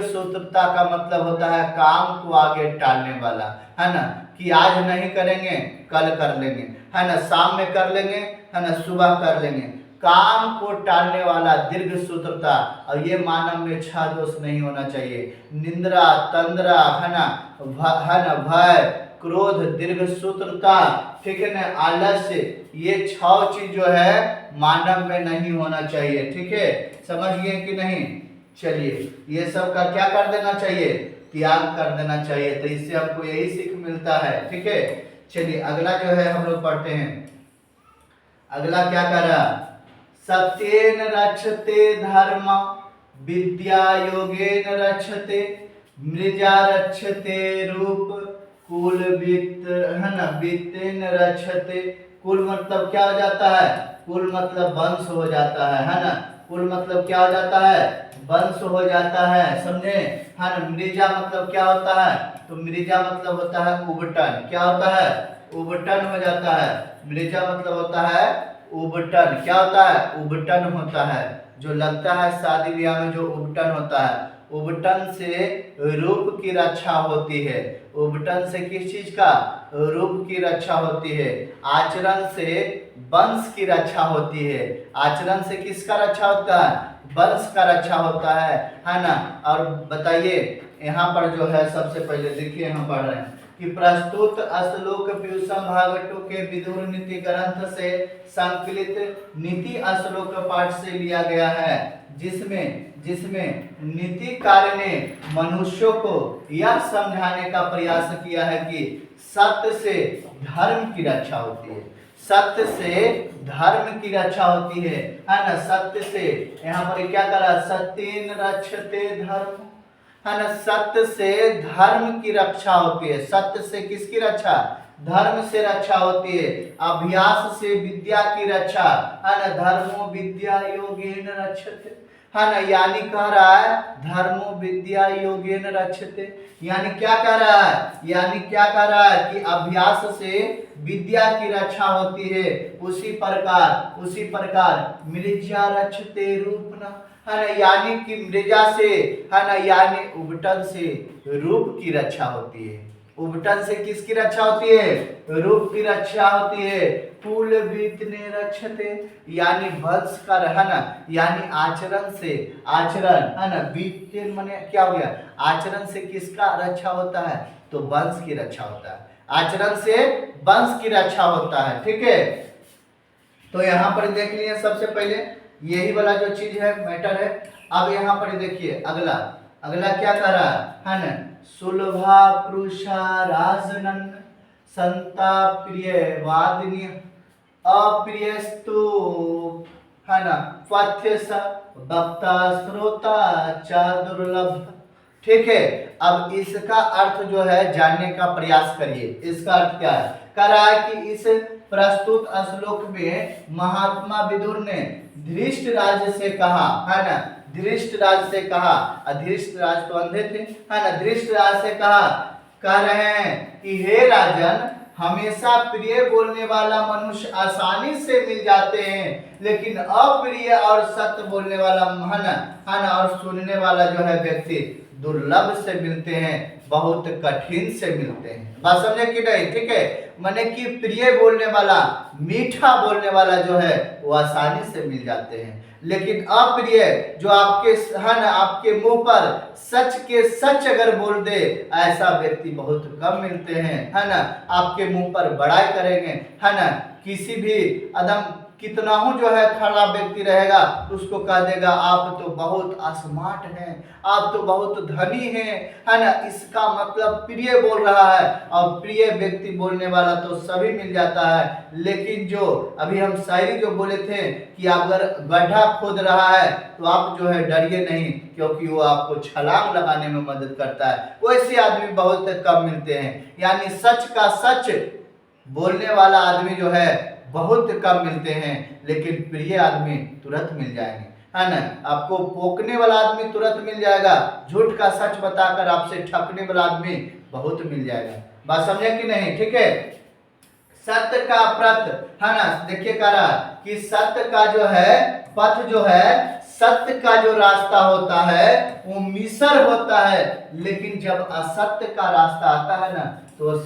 सूत्रता का मतलब होता है काम को आगे टालने वाला, है ना, कि आज नहीं करेंगे कल कर लेंगे, है ना, शाम में कर लेंगे, है ना, सुबह कर लेंगे। काम को टालने वाला दीर्घ सूत्रता। और ये मानव में 6 दोष नहीं होना चाहिए। निंद्रा, तंद्रा, है ना, भय, क्रोध, दीर्घ सूत्रता, ठीक है ना, आलस्य, ये 6 चीज जो है मानव में नहीं होना चाहिए, ठीक है। समझ गए कि नहीं? चलिए, ये सब का क्या कर देना चाहिए? त्याग कर देना चाहिए। तो इससे हमको यही सीख मिलता है, ठीक है। चलिए, अगला जो है हम लोग पढ़ते हैं। अगला क्या कर रहा? सत्येन रक्षते धर्म, विद्या योगेन रक्षते, मृजा रक्षते रूप, कुल वित्त, है ना, वित्तेन रक्षते। कुल मतलब क्या हो जाता है? कुल मतलब वंश हो जाता है ना। कुल मतलब क्या हो जाता है? वंश हो जाता है, समझे, है ना। मृजा मतलब क्या होता है? तो मृजा मतलब होता है उबटन। क्या होता है? उबटन हो जाता है। मृजा मतलब होता है उबटन। क्या होता है? उबटन होता है। जो लगता है शादी ब्याह में, जो उबटन होता है, उबटन से रूप की रक्षा होती है। उबटन से किस चीज का? रूप की रक्षा होती है। आचरण से वंश की रक्षा होती है। आचरण से किसका रक्षा होता है? वंश का रक्षा होता है ना। और बताइए, यहाँ पर जो है सबसे पहले देखिए, यहाँ पढ़ रहे हैं कि प्रस्तुत श्लोक पीयूषम भाग 2 के विदुर नीति ग्रंथ से संकलित नीति श्लोक पाठ से लिया गया है, जिसमें नीतिकार ने मनुष्यों को यह समझाने का प्रयास किया है कि सत्य से धर्म की रक्षा होती है। सत्य से धर्म की रक्षा होती है ना। सत्य से, यहाँ पर क्या करा? सत्येन रक्षते धर्म, है ना, सत्य से धर्म की रक्षा होती है। सत्य से किसकी रक्षा? धर्म से रक्षा होती है। अभ्यास से विद्या की रक्षा, है ना, धर्मो विद्या योगेन रक्षते, है ना, यानी कह रहा है धर्मो विद्या योगेन रक्षते, यानी क्या कह रहा है? यानी क्या कह रहा है कि अभ्यास से विद्या की रक्षा होती है। उसी प्रकार मृजा रक्षते रूपना, है ना, यानी कि मृजा से, है ना, यानी उबटन से रूप की रक्षा होती है। उबटन से किसकी रक्षा होती है? रूप की रक्षा होती है। कुल बीतने रक्षते, यानी वंश का रहना, यानी आचरण से, आचरण, है ना, बीतने माने क्या हो गया? आचरण से किसका रक्षा होता है? तो वंश की रक्षा होता है। आचरण से वंश की रक्षा होता है। ठीक है, तो यहाँ पर देख लिए सबसे पहले यही वाला जो चीज है, मैटर है। अब यहाँ पर देखिए अगला, अगला क्या कर रहा है ना, सुलभा पुरुषा राजनन संता प्रिय वादिनी अप्रियस्तु, है ना, पथ्य स वक्ता श्रोता च दुर्लभ। ठीक है, अब इसका अर्थ जो है जानने का प्रयास करिए। इसका अर्थ क्या है? कह रहा है कि इस प्रस्तुत श्लोक में महात्मा विदुर ने धृष्टराज से कहा, है ना, धृष्टराज से कहा, धृष्टराज तो अंधे थे, है ना, धृष्टराज से कहा, कह रहे हैं कि हे राजन, हमेशा प्रिय बोलने वाला मनुष्य आसानी से मिल जाते हैं, लेकिन अप्रिय और सत्य बोलने वाला है ना, और सुनने वाला जो है व्यक्ति दुर्लभ से मिलते हैं, बहुत कठिन से मिलते हैं। बात समझे कि नहीं? ठीक है, माने कि प्रिय बोलने वाला, मीठा बोलने वाला जो है वो आसानी से मिल जाते हैं, लेकिन अप्रिय जो आपके, है ना, आपके मुंह पर सच के सच अगर बोल दे, ऐसा व्यक्ति बहुत कम मिलते हैं, है ना। आपके मुंह पर बड़ाई करेंगे, है ना, किसी भी अदम कितना हूं जो है खराब व्यक्ति रहेगा, उसको कह देगा आप तो बहुत स्मार्ट हैं, आप तो बहुत धनी हैं, है ना। इसका मतलब प्रिय बोल रहा है, और प्रिय व्यक्ति बोलने वाला तो सभी मिल जाता है। लेकिन जो अभी हम शायरी जो बोले थे कि अगर गड्ढा खोद रहा है तो आप जो है डरिए नहीं, क्योंकि वो आपको छलांग लगाने में मदद करता है। वैसे आदमी बहुत कम मिलते हैं, यानी सच का सच बोलने वाला आदमी जो है बहुत कम मिलते हैं, लेकिन प्रिय आदमी तुरंत मिल जाएंगे, है ना। आपको पोकने वाला आदमी तुरंत मिल जाएगा, झूठ का सच बताकर आपसे ठगने वाला आदमी बहुत मिल जाएगा। बात समझे कि नहीं? ठीक है, सत्य का पथ, है ना, देखिए कह रहा कि सत्य का जो है पथ जो है, सत्य का जो रास्ता होता है वो मिसर होता है, लेकिन जब असत्य का रास्ता आता है ना तो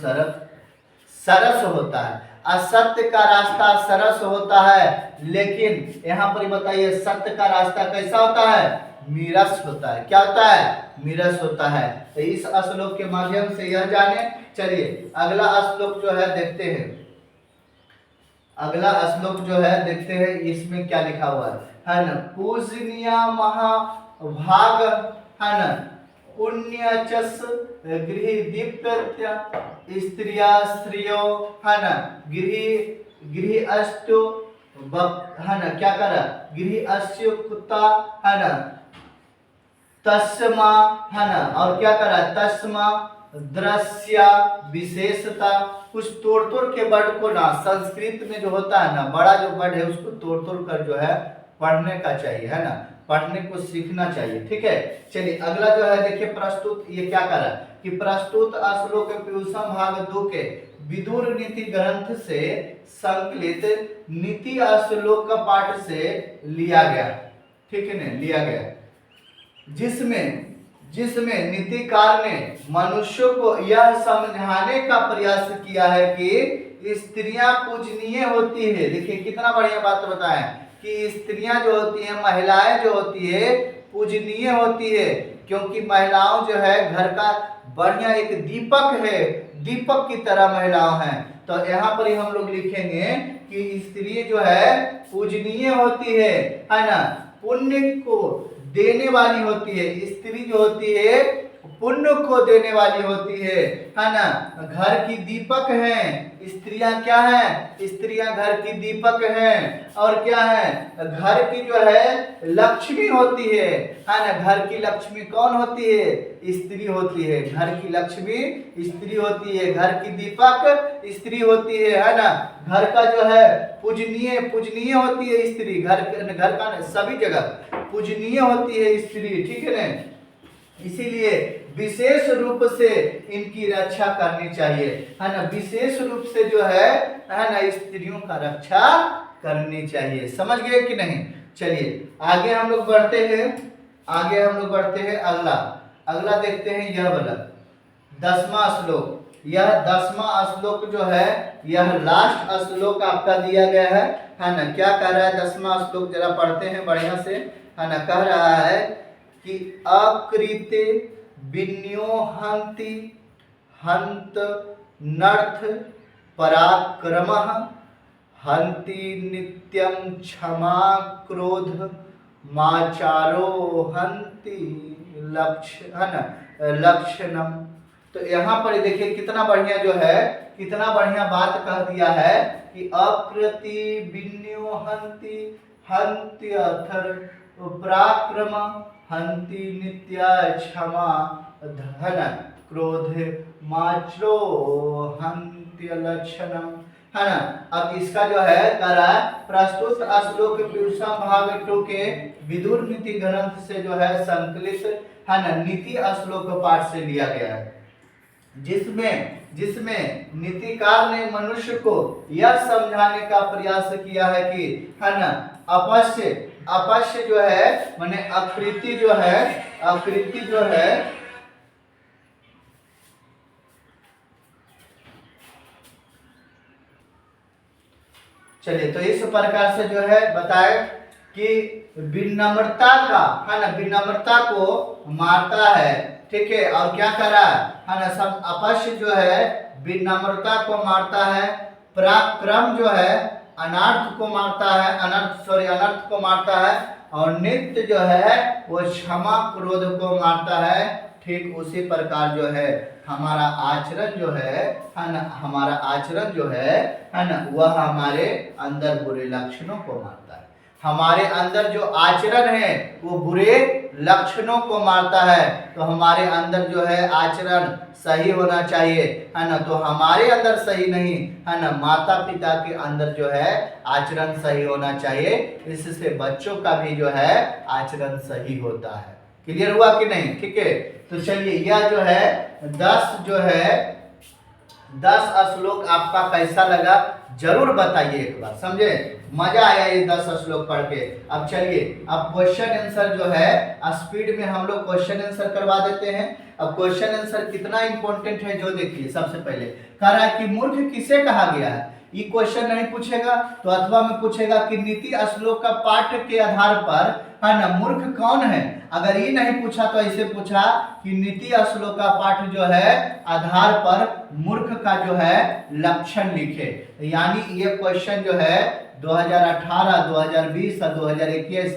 सरस होता है। असत्य का रास्ता सरस होता है, लेकिन यहाँ पर बताइए सत्य का रास्ता कैसा होता है? मीरस होता है। क्या होता है? मीरस होता है। तो इस श्लोक के माध्यम से यह जाने। चलिए अगला श्लोक जो है देखते हैं, अगला श्लोक जो है देखते हैं, इसमें क्या लिखा हुआ है ना, पूजनीया महाभाग, है ना, पुण्यचस गृह दीप्य स्त्रिया स्त्रियो, है ना, गृह अस्तु, है ना, क्या करा, गृह अस्य कुत्ता, है ना, तस्मा, है ना, और क्या करा, तस्मा दृश्य विशेषता। कुछ तोड़ तोड़ के वर्ड को ना, संस्कृत में जो होता है ना, बड़ा जो वर्ड है उसको तोड़ तोड़ कर जो है पढ़ने का चाहिए, है ना, पढ़ने को सीखना चाहिए। ठीक है, चलिए अगला जो है देखिए प्रस्तुत, ये क्या कर रहा है कि प्रस्तुत श्लोक पीयूषम भाग 2 के विदुर नीति ग्रंथ से संकलित नीति श्लोक का पाठ से लिया गया। ठीक है ना, लिया गया, जिसमें नीतिकार ने मनुष्यों को यह समझाने का प्रयास किया है कि स्त्रियां पूजनीय होती है। देखिए कितना बढ़िया बात बताएं कि स्त्रियां जो होती हैं, महिलाएं जो होती है पूजनीय होती है, क्योंकि महिलाओं जो है घर का बढ़िया एक दीपक है, दीपक की तरह महिलाओं हैं। तो यहाँ पर ही हम लोग लिखेंगे कि स्त्री जो है पूजनीय होती है ना, पुण्य को देने वाली होती है। स्त्री जो होती है पुण्य को देने वाली होती है ना। घर की दीपक हैं, स्त्रियां क्या हैं, स्त्रियां घर की दीपक हैं। और क्या है, घर की जो है लक्ष्मी होती है ना। घर की लक्ष्मी कौन होती है, स्त्री होती है। घर की लक्ष्मी स्त्री होती है, घर की दीपक स्त्री होती है ना। घर का जो है पूजनीय पूजनीय होती है स्त्री, घर का सभी जगह पूजनीय होती है स्त्री, ठीक है ना। इसीलिए विशेष रूप से इनकी रक्षा करनी चाहिए, है ना। विशेष रूप से जो है ना स्त्रियों का रक्षा करनी चाहिए। समझ गए कि नहीं। चलिए आगे हम लोग बढ़ते हैं, अगला अगला देखते हैं यह वाला 10वां श्लोक। यह 10वां श्लोक जो है यह लास्ट श्लोक आपका दिया गया है ना। क्या कह रहा है 10वां श्लोक, जरा पढ़ते हैं बढ़िया से, है ना। कह रहा है कि अकृते विन्योहन्ति हंत नर्थ पराक्रमः हंति नित्यं क्षमा क्रोध माचारो हंति लक्ष्य, है ना, लक्षणम। तो यहाँ पर देखिए कितना बढ़िया जो है, कितना बढ़िया बात कह दिया है कि अकृति विन्योहन्ति हंति अथर पराक्रम हंति नित्या क्षमा धन क्रोध माचरो हंति लक्षणम, है ना। अब इसका जो है करा प्रस्तुत श्लोक विषम भाग 2 के विदुर नीति ग्रंथ से जो है संकलित, है ना, नीति श्लोक पाठ से लिया गया है, जिसमें नीतिकार ने मनुष्य को यह समझाने का प्रयास किया है कि, है ना, अपश्य जो है माने आकृति जो है चलिए तो इस प्रकार से जो है बताए कि विनम्रता का, है ना, विनम्रता को मारता है, ठीक है। और क्या करा है ना, सब अपश्य जो है विनम्रता को मारता है, पराक्रम जो है अनर्थ को मारता है, अनर्थ को मारता है, और नित्य जो है वो क्षमा क्रोध को मारता है। ठीक उसी प्रकार जो है हमारा आचरण जो है ना, हमारा आचरण जो है ना, वह हमारे अंदर बुरे लक्षणों को मारता है। हमारे अंदर जो आचरण है वो बुरे लक्षणों को मारता है। तो हमारे अंदर जो है आचरण सही होना चाहिए, है ना। तो हमारे अंदर सही नहीं, है ना, माता पिता के अंदर जो है आचरण सही होना चाहिए। इससे बच्चों का भी जो है आचरण सही होता है। क्लियर हुआ कि नहीं, ठीक है। तो चलिए यह जो है 10 श्लोक आपका कैसा लगा जरूर बताइए एक बार, समझे, मजा आया ये 10 श्लोक पढ़ के। अब चलिए अब क्वेश्चन आंसर जो है स्पीड में हम लोग क्वेश्चन आंसर करवा देते हैं। अब क्वेश्चन आंसर कितना इंपॉर्टेंट है जो देखिए, सबसे पहले कह रहा है कि मूर्ख किसे कहा गया है। ये क्वेश्चन नहीं पूछेगा तो अथवा में पूछेगा कि नीति श्लोक का पाठ के आधार पर, है ना, मूर्ख कौन है। अगर ये नहीं पूछा तो ऐसे पूछा कि नीति श्लोक का पाठ जो है आधार पर मूर्ख का जो है लक्षण लिखे। यानी ये क्वेश्चन जो है 2018, 2020 और 2021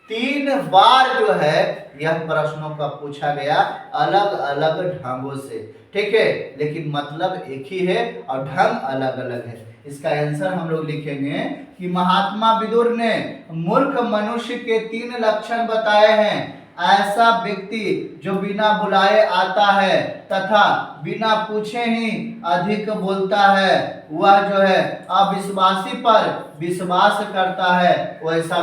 तीन बार जो है यह प्रश्नों का पूछा गया अलग अलग ढंगों से, ठीक है, लेकिन मतलब एक ही है और ढंग अलग अलग है। इसका आंसर हम लोग लिखेंगे कि महात्मा विदुर ने मूर्ख मनुष्य के 3 लक्षण बताए हैं। ऐसा व्यक्ति जो बिना बुलाए आता है तथा बिना पूछे ही अधिक बोलता है, वह जो है अविश्वासी पर विश्वास करता है, वैसा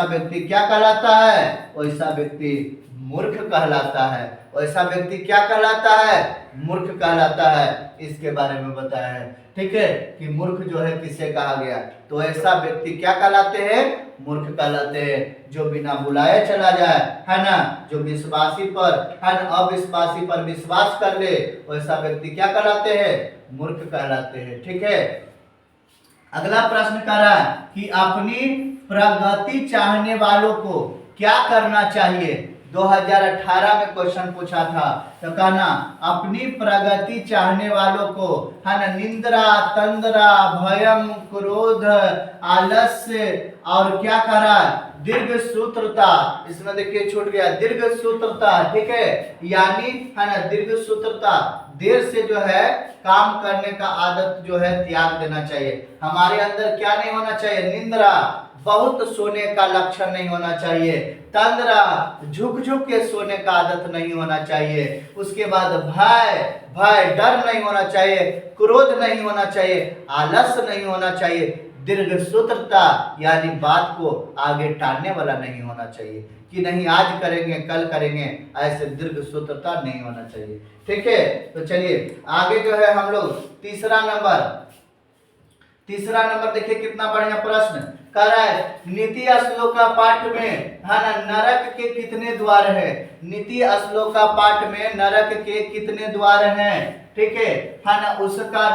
व्यक्ति क्या कहलाता है, वैसा व्यक्ति मूर्ख कहलाता है। वैसा व्यक्ति क्या कहलाता है, मूर्ख कहलाता है। इसके बारे में बताया है, ठीक है, कि मूर्ख जो है किसे कहा गया। तो ऐसा व्यक्ति क्या कहलाते हैं, मूर्ख कहलाते हैं। जो बिना बुलाए चला जाए, है ना, जो विश्वासी पर, है ना, अविश्वासी पर विश्वास कर ले, वैसा व्यक्ति क्या कहलाते हैं, मूर्ख कहलाते हैं, ठीक है। अगला प्रश्न कह रहा है कि अपनी प्रगति चाहने वालों को क्या करना चाहिए। 2018 में क्वेश्चन पूछा था। तो कहना अपनी प्रगति चाहने वालों को है ना निंद्रा, तंद्रा, भयम, क्रोध, आलस्य और क्या करा दीर्घ सूत्रता, इसमें देखिए छूट गया दीर्घ सूत्रता, ठीक है, यानी है ना दीर्घ सूत्रता, देर से जो है काम करने का आदत जो है त्याग देना चाहिए। हमारे अंदर क्या नहीं होना चाहिए, निंद्रा, बहुत सोने का लक्षण नहीं होना चाहिए, तंद्रा, झुक झुक के सोने का आदत नहीं होना चाहिए, उसके बाद भय डर नहीं होना चाहिए, क्रोध नहीं होना चाहिए, आलस्य नहीं होना चाहिए, दीर्घ सूत्रता यानी बात को आगे टालने वाला नहीं होना चाहिए कि नहीं आज करेंगे कल करेंगे, ऐसे दीर्घ सूत्रता नहीं होना चाहिए। ठीक है, तो चलिए आगे जो है हम लोग तीसरा नंबर देखिए कितना बढ़िया प्रश्न कह रहा है, नीति श्लोका पाठ में है ना नरक के कितने द्वार है, नीति श्लोका पाठ में नरक के कितने द्वार हैं, ठीक है ना, उसका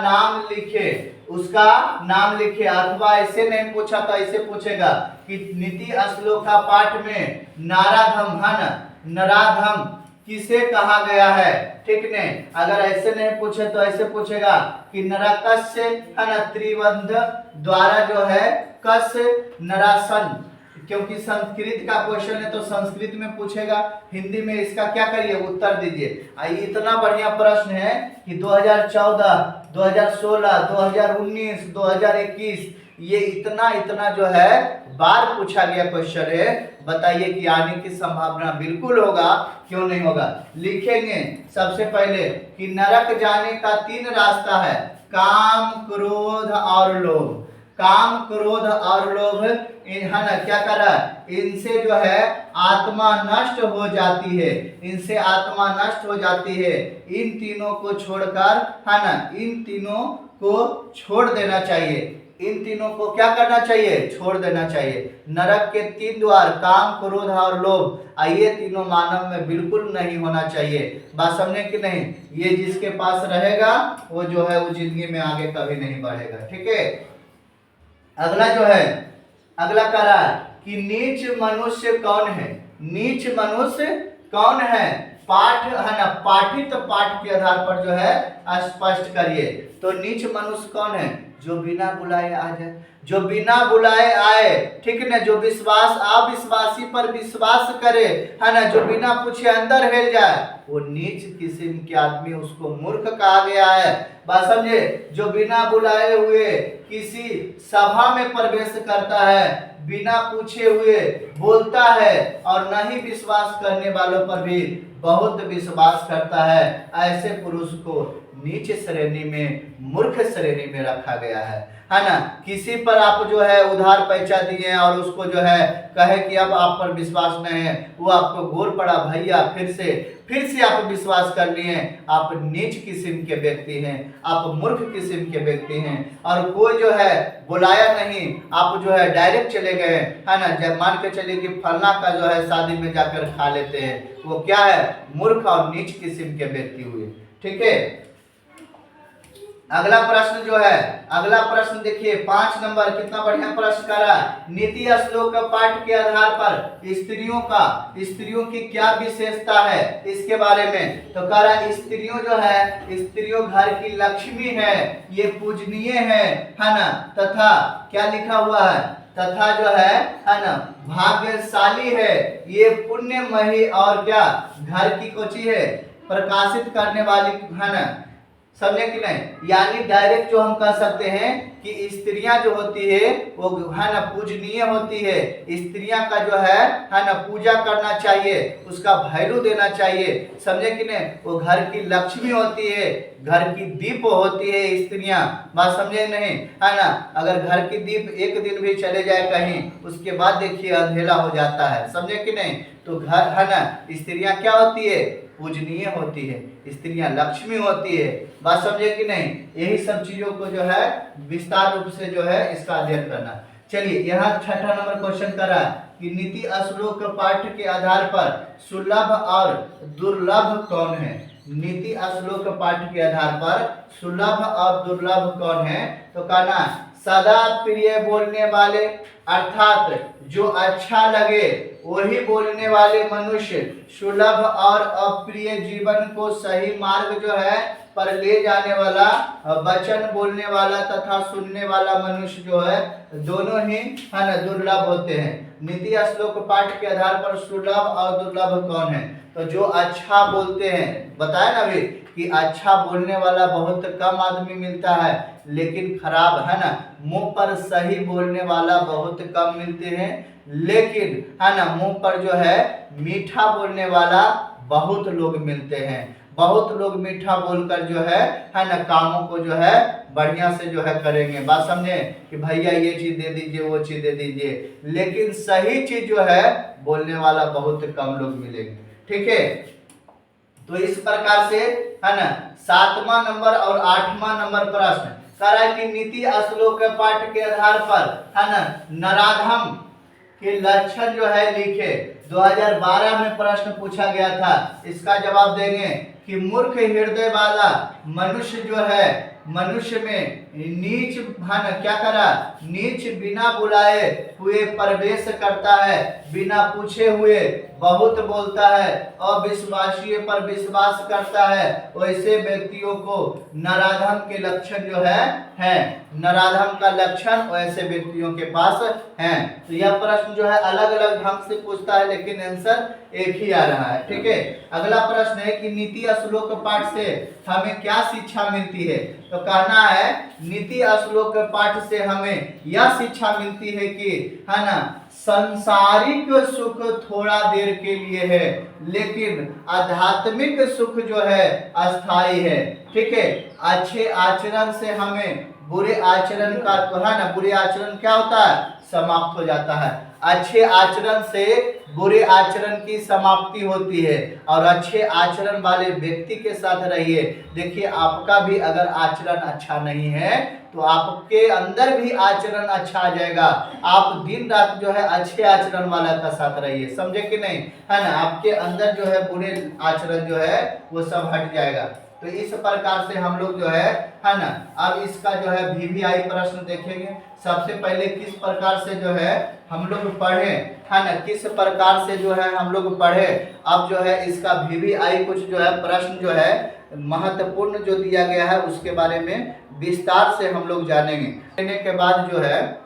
नाम लिखे अथवा ऐसे नहीं पूछा तो ऐसे पूछेगा कि नीति श्लोका पाठ में नाराधम है ना, नराधम किसे कहा गया है, ठीक नहीं, अगर ऐसे नहीं पूछे तो ऐसे पूछेगा कि नरकस्य है ना त्रिबंध द्वारा जो है कस नरासन, क्योंकि संस्कृत का क्वेश्चन है तो संस्कृत में पूछेगा, हिंदी में इसका क्या करिए उत्तर दीजिए। आइए इतना बढ़िया प्रश्न है कि 2014, 2016, 2019, 2021 ये इतना जो है बार पूछा गया क्वेश्चन है, बताइए कि आने की संभावना बिल्कुल होगा, क्यों नहीं होगा। लिखेंगे सबसे पहले कि नरक जाने का 3 रास्ता है, काम, क्रोध और लोभ। काम, क्रोध और लोभ है ना क्या कर रहा है, इनसे जो है आत्मा नष्ट हो जाती है, इनसे आत्मा नष्ट हो जाती है। इन तीनों को छोड़कर है ना, इन तीनों को छोड़ देना चाहिए, इन तीनों को क्या करना चाहिए, छोड़ देना चाहिए। नरक के 3 द्वार काम, क्रोध और लोभ, ये तीनों मानव में बिल्कुल नहीं होना चाहिए। बात समझे कि नहीं, ये जिसके पास रहेगा वो जो है वो जिंदगी में आगे कभी नहीं बढ़ेगा। ठीक है, अगला जो है, अगला कह रहा है कि नीच मनुष्य कौन है, नीच मनुष्य कौन है, पाठ है ना, पाठित पाठ के आधार पर जो है स्पष्ट करिए। तो नीच मनुष्य कौन है, जो बिना बुलाए आ जाए, जो बिना बुलाए आए, ठीक है ना, जो विश्वास अविश्वासी पर विश्वास करे है ना, जो बिना पूछे अंदर हेल जाए, वो नीच किस्म के आदमी, उसको मूर्ख कहा गया है। बात समझे, जो बिना बुलाए हुए किसी सभा में प्रवेश करता है, बिना पूछे हुए बोलता है और नहीं विश्वास करने वालों पर भी बहुत विश्वास करता है, ऐसे पुरुष को नीच श्रेणी में, मूर्ख श्रेणी में रखा गया है ना। किसी पर आप जो है उधार पैसा दिए और उसको जो है कहे कि अब आप पर विश्वास नहीं है, वो आपको घूर पड़ा भैया, फिर से आप विश्वास कर लिए, आप नीच किस्म के व्यक्ति हैं, आप मूर्ख किस्म के व्यक्ति हैं। और कोई जो है बुलाया नहीं, आप जो है डायरेक्ट चले गए है ना, जब मान के चलिए कि फलना का जो है शादी में जाकर खा लेते हैं, वो क्या है, मूर्ख और नीच किस्म के व्यक्ति हुए। ठीक है, अगला प्रश्न जो है, अगला प्रश्न देखिए 5 नंबर, कितना बढ़िया प्रश्न कर रहा है, नीति श्लोक पाठ के आधार पर स्त्रियों की क्या विशेषता है, इसके बारे में। तो कह रहा है स्त्रियों जो है, स्त्रियों घर की लक्ष्मी है, ये पूजनीय है ना, तथा क्या लिखा हुआ है, तथा जो है ना भाग्यशाली है, ये पुण्यमयी और क्या घर की कोची है, प्रकाशित करने वाली है ना, समझे कि नहीं। यानी डायरेक्ट जो हम कह सकते हैं कि स्त्रियां जो होती है वो है ना पूजनीय होती है, स्त्रियां का जो है ना पूजा करना चाहिए, उसका वैल्यू देना चाहिए, समझे कि नहीं। वो घर की लक्ष्मी होती है, घर की दीप होती है स्त्रियां, बात समझे नहीं, है ना। अगर घर की दीप एक दिन भी चले जाए कहीं, उसके बाद देखिए अंधेरा हो जाता है, समझे कि नहीं। तो घर है ना, स्त्रियां क्या होती है, पूजनीय होती है, स्त्रियां लक्ष्मी होती है, बात समझे कि नहीं। यही सब चीजों को जो है विस्तार रूप से जो है इसका अध्ययन करना। चलिए यहाँ 6ठा नंबर क्वेश्चन करा कि नीति श्लोक पाठ के आधार पर सुलभ और दुर्लभ कौन है, नीति श्लोक पाठ के आधार पर सुलभ और दुर्लभ कौन है। तो कहना सदा प्रिय बोलने वाले, अर्थात जो अच्छा लगे वही बोलने वाले मनुष्य, सुलभ और अप्रिय जीवन को सही मार्ग जो है पर ले जाने वाला, वचन बोलने वाला तथा सुनने वाला मनुष्य जो है दोनों ही है ना दुर्लभ होते हैं। नीति श्लोक पाठ के आधार पर सुलभ और दुर्लभ कौन है? तो जो अच्छा बोलते हैं, बताया ना अभी कि अच्छा बोलने वाला बहुत कम आदमी मिलता है, लेकिन खराब है ना मुंह पर सही बोलने वाला बहुत कम मिलते हैं, लेकिन है ना मुंह पर जो है मीठा बोलने वाला बहुत लोग मिलते हैं। बहुत लोग मीठा बोलकर जो है ना कामों को जो है बढ़िया से जो है करेंगे। बात समझे कि भैया ये चीज दे दीजिए, वो चीज दे दीजिए, लेकिन सही चीज जो है बोलने वाला बहुत कम लोग मिलेंगे। ठीक है, तो इस प्रकार से है ना 7वां नंबर और 8वां नंबर प्रश्न कह रहा है कि नीति श्लोक पाठ के आधार पर है ना नराधम के लक्षण जो है लिखे। 2012 में प्रश्न पूछा गया था। इसका जवाब देंगे कि मूर्ख हृदय वाला मनुष्य जो है मनुष्य में नीच भान क्या करा, नीच बिना बुलाए हुए प्रवेश करता है, बिना पूछे हुए बहुत बोलता है, अविश्वासी पर विश्वास करता है, वैसे व्यक्तियों को नराधम के लक्षण जो है नराधम का लक्षण वैसे व्यक्तियों के पास है। तो यह प्रश्न जो है अलग अलग ढंग से पूछता है, लेकिन आंसर एक ही आ रहा है। ठीक है, अगला प्रश्न है कि नीति श्लोक पाठ से हमें क्या शिक्षा मिलती है? तो कहना है नीति श्लोक पाठ से हमें यह शिक्षा मिलती है कि है ना सांसारिक सुख थोड़ा देर के लिए है, लेकिन आध्यात्मिक सुख जो है अस्थाई है। ठीक है, अच्छे आचरण से हमें बुरे आचरण का तो है ना बुरे आचरण क्या होता है, समाप्त हो जाता है। अच्छे आचरण से बुरे आचरण की समाप्ति होती है, और अच्छे आचरण वाले व्यक्ति के साथ रहिए। देखिए आपका भी अगर आचरण अच्छा नहीं है तो आपके अंदर भी आचरण अच्छा आ जाएगा। आप दिन रात जो है अच्छे आचरण वाला का साथ रहिए, समझे कि नहीं, है ना। आपके अंदर जो है बुरे आचरण जो है वो सब हट जाएगा। तो इस प्रकार से हम लोग जो है ना अब इसका जो है VVI प्रश्न देखेंगे। सबसे पहले किस प्रकार से जो है हम लोग पढ़े, है ना, किस प्रकार से जो है हम लोग पढ़े। अब जो है इसका VVI कुछ जो है प्रश्न जो है महत्वपूर्ण जो दिया गया है उसके बारे में विस्तार से हम लोग जानेंगे। लेने के बाद जो है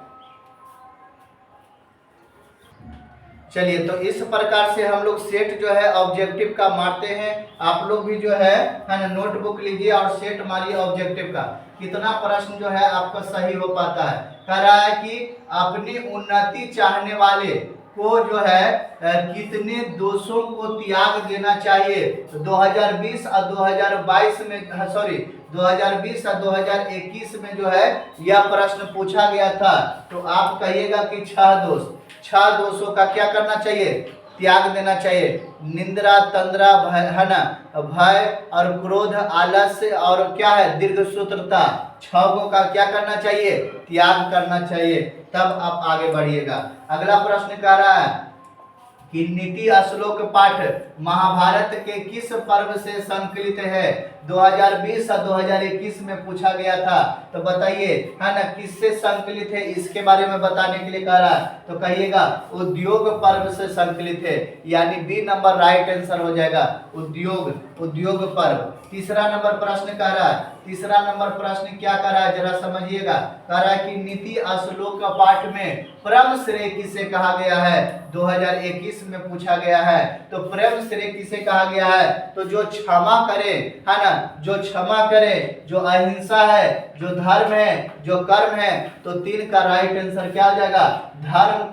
चलिए, तो इस प्रकार से हम लोग सेट जो है ऑब्जेक्टिव का मारते हैं। आप लोग भी जो है ना नोटबुक लीजिए और सेट मारिए ऑब्जेक्टिव का, कितना प्रश्न जो है आपका सही हो पाता है। कह रहा है कि अपनी उन्नति चाहने वाले को जो है कितने दोषों को त्याग देना चाहिए। 2020 और 2022 में 2020 और 2021 में जो है यह प्रश्न पूछा गया था। तो आप कहिएगा कि 6 दोषों का क्या करना चाहिए, त्याग देना चाहिए। निंद्रा, तंद्रा, भय है ना, भय और क्रोध, आलस्य और क्या है दीर्घ सूत्रता, 6 का क्या करना चाहिए, त्याग करना चाहिए, तब आप आगे बढ़िएगा। अगला प्रश्न कह रहा है कि नीति श्लोक पाठ महाभारत के किस पर्व से संकलित है। 2020 और 2021 में पूछा गया था। तो बताइए है ना किससे संकलित है, इसके बारे में बताने के लिए कह रहा है। तो कहिएगा उद्योग पर्व से संकलित है, यानी बी नंबर राइट आंसर हो जाएगा, उद्योग पर्व। तीसरा नंबर प्रश्न कह रहा है, तीसरा नंबर प्रश्न क्या कर रहा है जरा समझिएगा। कह रहा है कि नीति श्लोक का पाठ में परम श्रेय किसे कहा गया है। 2021 में पूछा गया है। तो प्रेम श्रेय किसे कहा गया है, तो जो क्षमा करे, है ना, जो क्षमा करे, जो अहिंसा है, जो धर्म है, जो कर्म है। तो 3 का राइट आंसर क्या हो जाएगा, धर्म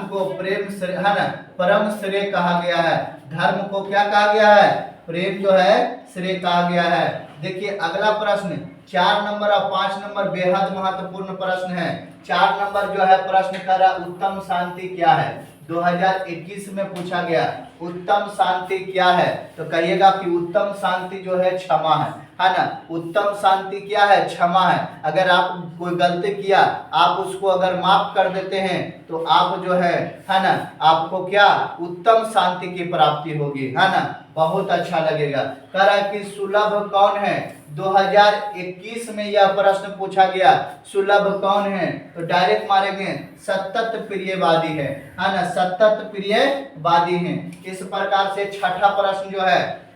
को प्रेम श्रेय है ना परम श्रेय कहा गया है। धर्म को क्या कहा गया है, प्रेम जो है श्रेय कहा गया है। देखिए अगला प्रश्न 4 नंबर और 5 नंबर बेहद महत्वपूर्ण प्रश्न है। 4 नंबर जो है प्रश्न कर रहा उत्तम शांति क्या है। 2021 में पूछा गया उत्तम शांति क्या है। तो कहिएगा कि उत्तम शांति जो है क्षमा है ना। उत्तम शांति क्या है, क्षमा है। अगर आप कोई गलती किया, आप उसको अगर माफ कर देते हैं तो आप जो है ना आपको क्या उत्तम शांति की प्राप्ति होगी, है ना। बहुत अच्छा लगेगा। कह रहा है कि सुलभ कौन है, 2021 में यह प्रश्न पूछा गया, सुलभ कौन है, तो डायरेक्ट मारेंगे सतत प्रियवादी है ना, सतत प्रियवादी है। इस प्रकार से छठा प्रश्न जो है,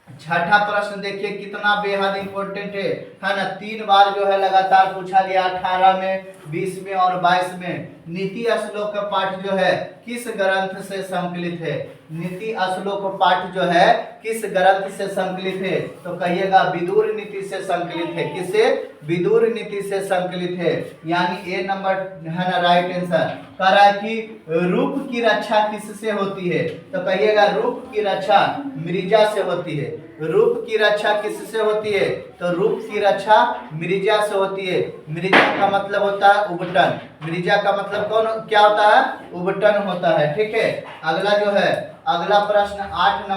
छठा प्रश्न देखिए कितना बेहद इंपॉर्टेंट है ना, 3 बार जो है लगातार पूछा गया, 18 में, 20 में और 22 में। नीति श्लोक का पाठ जो है किस ग्रंथ से संकलित है, नीति श्लोक पाठ जो है किस ग्रंथ से संकलित है, तो कहिएगा विदुर नीति से संकलित है। किससे, विदुर नीति से संकलित है, यानी ए नंबर है ना राइट आंसर। कह रहा है कि रूप की रक्षा किससे होती है, तो कहिएगा रूप की रक्षा मृजा से होती है। रूप की रक्षा किससे होती है, तो रूप की रक्षा मृजा से होती है। मृजा का मतलब होता है उबटन, मृजा का मतलब कौन क्या होता है, उबटन होता है। ठीक है, अगला जो है, अगला प्रश्न 8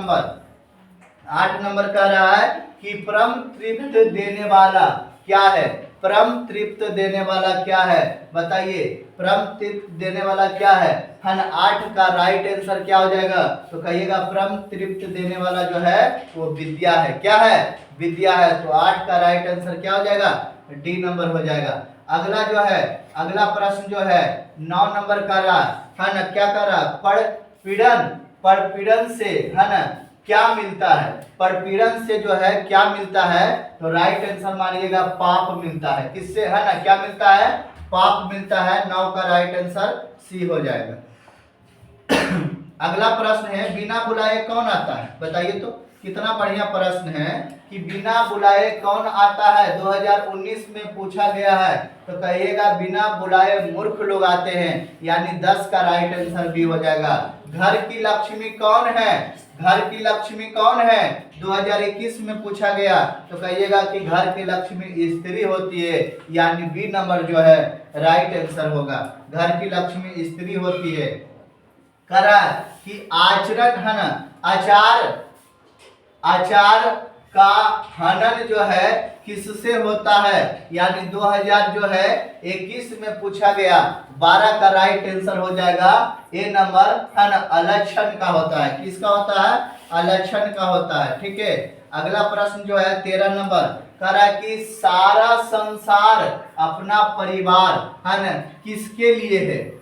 नंबर कह रहा है कि परम तृप्त देने वाला क्या है, परम तृप्त देने वाला क्या है, बताइए परम तृप्त देने वाला क्या है ना। 8 का राइट आंसर क्या हो जाएगा, तो कहिएगा परम तृप्त देने वाला जो है वो विद्या है। क्या है, विद्या है। तो 8 का राइट आंसर क्या हो जाएगा, डी नंबर हो जाएगा। अगला जो है, अगला प्रश्न जो है 9 नंबर का रहा है ना, क्या कर रहा, परपीड़न, परपीड़न से है ना क्या मिलता है, परपीड़न से जो है क्या मिलता है, तो राइट आंसर मानिएगा पाप मिलता है। किससे है ना, क्या मिलता है, पाप मिलता है। 9 का राइट आंसर सी हो जाएगा। अगला प्रश्न है बिना बुलाए कौन आता है, बताइए तो कितना बढ़िया प्रश्न है कि बिना बुलाए कौन आता है, 2019 में पूछा गया है, तो कहिएगा बिना बुलाए मूर्ख लोग आते हैं, यानी 10 का राइट आंसर भी हो जाएगा। घर की लक्ष्मी कौन है, घर की लक्ष्मी कौन है, 2021 में पूछा गया, तो कहिएगा कि घर की लक्ष्मी स्त्री होती है, यानी बी नंबर जो है राइट आंसर होगा। घर की लक्ष्मी स्त्री होती है। कह रहा है कि आचरण है ना, आचार, आचार का हनन जो है किससे होता है, यानी 2000 जो है 21 में पूछा गया, 12 का राइट आंसर हो जाएगा ए नंबर है ना, अलक्षण का होता है। किसका होता है, अलक्षण का होता है। ठीक है, अगला प्रश्न जो है 13 नंबर कह रहा है कि सारा संसार अपना परिवार है ना किसके लिए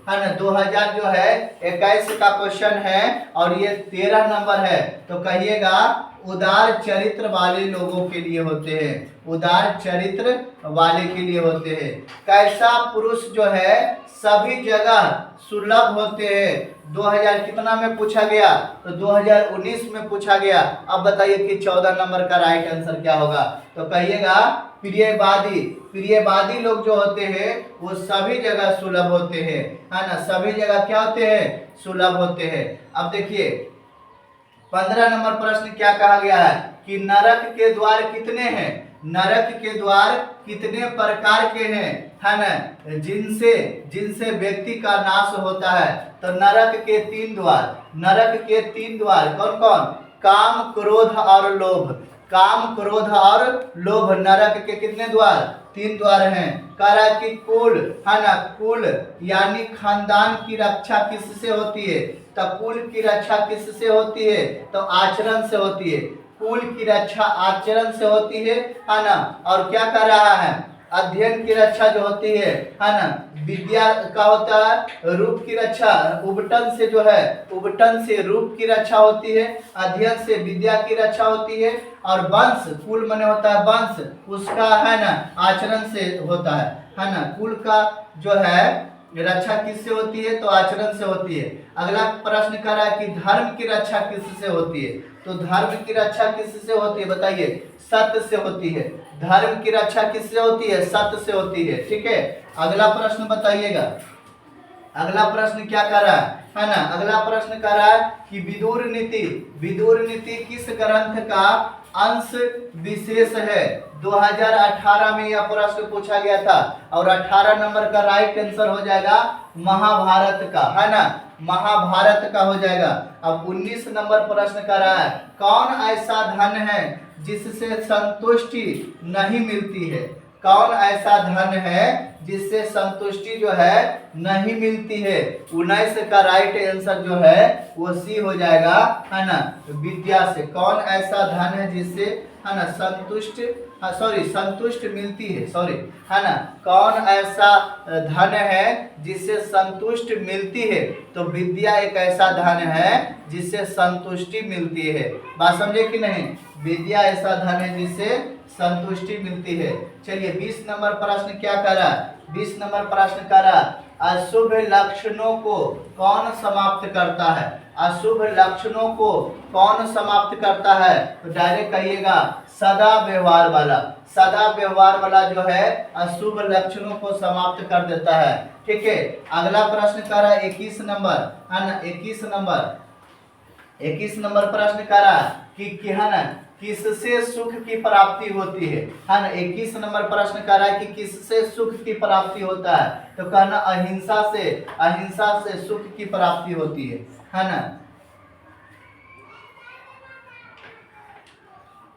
है ना, 2000 जो है 21 का क्वेश्चन है और ये 13 नंबर है, तो कहिएगा उदार चरित्र वाले लोगों के लिए होते हैं, उदार चरित्र वाले के लिए होते हैं। कैसा पुरुष जो है सभी जगह सुलभ होते हैं, 2000 कितना में पूछा गया, तो 2019 में पूछा गया। अब बताइए कि 14 नंबर का राइट आंसर क्या होगा, तो कहिएगा प्रियवादी, प्रियवादी लोग जो होते हैं वो सभी जगह सुलभ होते हैं है ना, सभी जगह क्या होते हैं, सुलभ होते हैं। अब देखिए 15 नंबर प्रश्न क्या कहा गया है कि नरक के द्वार कितने हैं, नरक के द्वार कितने प्रकार के हैं है ना, जिनसे जिनसे व्यक्ति का नाश होता है, तो नरक के 3 द्वार, नरक के 3 द्वार कौन कौन, काम क्रोध और लोभ, काम क्रोध और लोभ, नरक के कितने द्वार, 3 द्वार हैं। कह रहा है कि कुल है ना, कुल यानी खानदान की रक्षा किससे होती है, तो कुल की रक्षा किससे होती है, तो आचरण से होती है, कुल की रक्षा आचरण से होती है ना। और क्या कर रहा है, अध्ययन की रक्षा जो होती है ना, विद्या का होता है, रूप की रक्षा उबटन से जो है, उबटन से रूप की रक्षा होती है, अध्ययन से विद्या की रक्षा होती है, और वंश कुल माने होता है वंश, उसका है ना आचरण से होता है ना। कुल का जो है रक्षा किससे होती है, तो आचरण से होती है। अगला प्रश्न कर रहा है कि धर्म की रक्षा किससे होती है, तो धर्म की रक्षा किससे होती है, बताइए सत्य से होती है, धर्म की रक्षा किससे होती है, सत्य से होती है। ठीक है, अगला प्रश्न बताइएगा, अगला प्रश्न क्या कर रहा है ना, अगला प्रश्न कर रहा है कि विदुर नीति, विदुर नीति किस ग्रंथ का अंश विशेष है, 2018 में यह प्रश्न पूछा गया था और 18 नंबर का राइट आंसर हो जाएगा महाभारत का है ना, महाभारत का हो जाएगा। अब 19 नंबर प्रश्न कर रहा है कौन ऐसा धन है जिससे संतुष्टि नहीं मिलती है, कौन ऐसा धन है जिससे संतुष्टि जो है नहीं मिलती है। 19 का राइट आंसर जो है वो सी हो जाएगा, है ना, विद्या से। कौन ऐसा धन है जिससे, है ना, संतुष्ट मिलती है, है ना, कौन ऐसा धन है जिससे संतुष्ट मिलती है। तो विद्या एक ऐसा धन है जिससे संतुष्टि मिलती है। बात समझे कि नहीं, विद्या ऐसा धन है जिससे संतुष्टि मिलती है। चलिए 20 नंबर प्रश्न क्या कर रहा है, 20 नंबर प्रश्न कर रहा है, अशुभ लक्षणों को कौन समाप्त करता है। अशुभ लक्षणों को कौन समाप्त करता है। तो डायरेक्ट कहिएगा सदा व्यवहार वाला। सदा व्यवहार वाला जो है अशुभ लक्षणों को समाप्त कर देता है। ठीक है, अगला प्रश्न कर रहा है 21 नंबर, है ना, 21 नंबर प्रश्न कर रहा है कि है ना, किससे सुख की प्राप्ति होती है ना। 21 नंबर प्रश्न कर रहा है कि किससे सुख की प्राप्ति होता है। तो कहना अहिंसा से सुख की प्राप्ति होती है ना।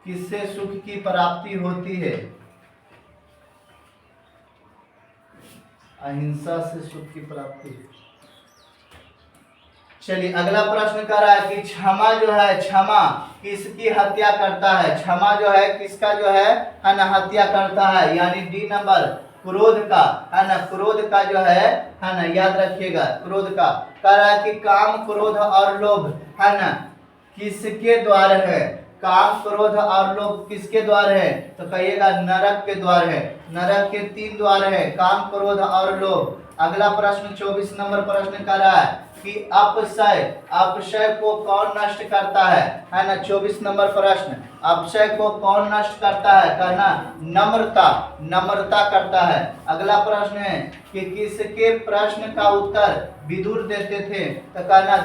किससे सुख की प्राप्ति होती है, अहिंसा से सुख की प्राप्ति। चलिए अगला प्रश्न कर रहा है कि क्षमा जो है, क्षमा किसकी हत्या करता है। क्षमा जो है किसका जो है ना, हत्या करता है, यानी डी नंबर, क्रोध का, है ना, क्रोध का जो है ना, याद रखिएगा क्रोध का। कह रहा है कि काम, क्रोध और लोभ, है ना, किसके द्वार है। काम, क्रोध और लोभ किसके द्वार है। तो कहिएगा नरक के द्वार है। नरक के 3 द्वार है, काम, क्रोध और लोभ। अगला प्रश्न 24 नंबर प्रश्न कर रहा है कि अपशय को कौन नष्ट करता है ना। 24 नंबर प्रश्न, अपशय को कौन नष्ट करता है। कहना नम्रता करता है। अगला प्रश्न है कि किसके प्रश्न का उत्तर विदुर देते थे। तो कहना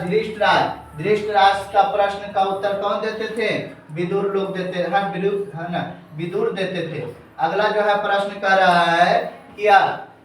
धृष्टराष्ट्र का प्रश्न का उत्तर कौन देते थे, विदुर लोग देते हैं, विदुर देते थे। अगला जो है प्रश्न कर रहा है क्या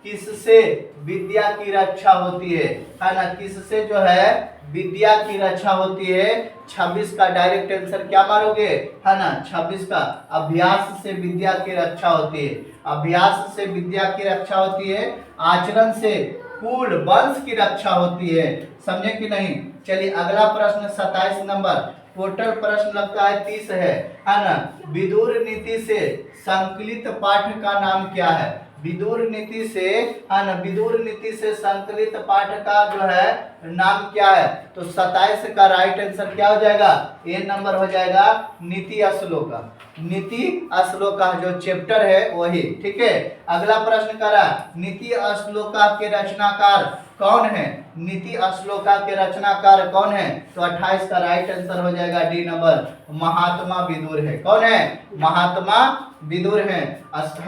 किससे विद्या की रक्षा होती है ना। किससे जो है विद्या की रक्षा होती है। 26 का डायरेक्ट आंसर क्या मारोगे, है ना, 26 का अभ्यास से विद्या की रक्षा होती है। अभ्यास से विद्या की रक्षा होती है। आचरण से कुल वंश की रक्षा होती है। समझे कि नहीं। चलिए अगला प्रश्न 27 नंबर, टोटल प्रश्न लगता है 30 है ना। विदुर नीति से संकलित पाठ का नाम क्या है। विदुर नीति से, है ना, विदुर नीति से संकलित पाठ का जो है नाम क्या है। तो 27 का राइट आंसर क्या हो जाएगा, ए नंबर हो जाएगा, नीति श्लोका। नीति श्लोका जो चैप्टर है वही। ठीक है, अगला प्रश्न करा नीति श्लोका के रचनाकार कौन है। नीति श्लोका के रचनाकार कौन है। तो 28 का राइट आंसर हो जाएगा डी नंबर, महात्मा विदुर है। कौन है, महात्मा विदुर है।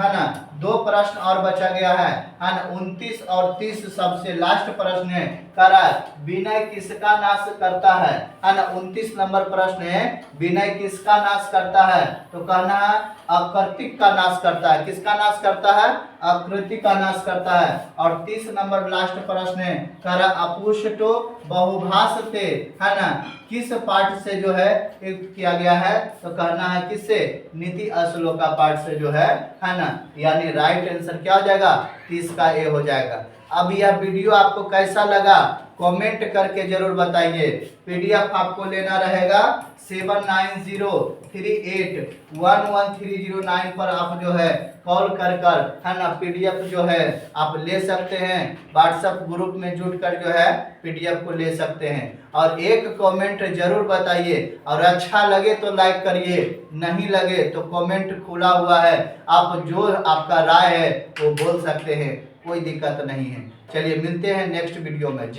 ना 2 प्रश्न और बचा गया है ना। 29 और 30 सबसे लास्ट प्रश्न है। करा विनय किसका नाश करता है ना। 29 नंबर प्रश्न है, विनय किसका नाश करता है। तो कहना अकृतिक का नाश करता है। किसका नाश करता है, अकृतिक का नाश करता है। और 30 नंबर लास्ट प्रश्न है, करा अपुष्टो बहुभाष से, है ना, किस पाठ से जो है किया गया है। तो कहना है किससे, नीति श्लोका पाठ से जो है ना। यानी राइट आंसर क्या हो जाएगा, 30 का ए हो जाएगा। अब यह वीडियो आपको कैसा लगा कमेंट करके जरूर बताइए। पीडीएफ आपको लेना रहेगा 7903811309 पर आप जो है कॉल कर है ना पीडीएफ जो है आप ले सकते हैं। व्हाट्सएप ग्रुप में जुड़कर जो है पीडीएफ को ले सकते हैं। और एक कमेंट जरूर बताइए, और अच्छा लगे तो लाइक करिए, नहीं लगे तो कमेंट खुला हुआ है, आप जो आपका राय है वो बोल सकते हैं, कोई दिक्कत नहीं है। चलिए मिलते हैं नेक्स्ट वीडियो में।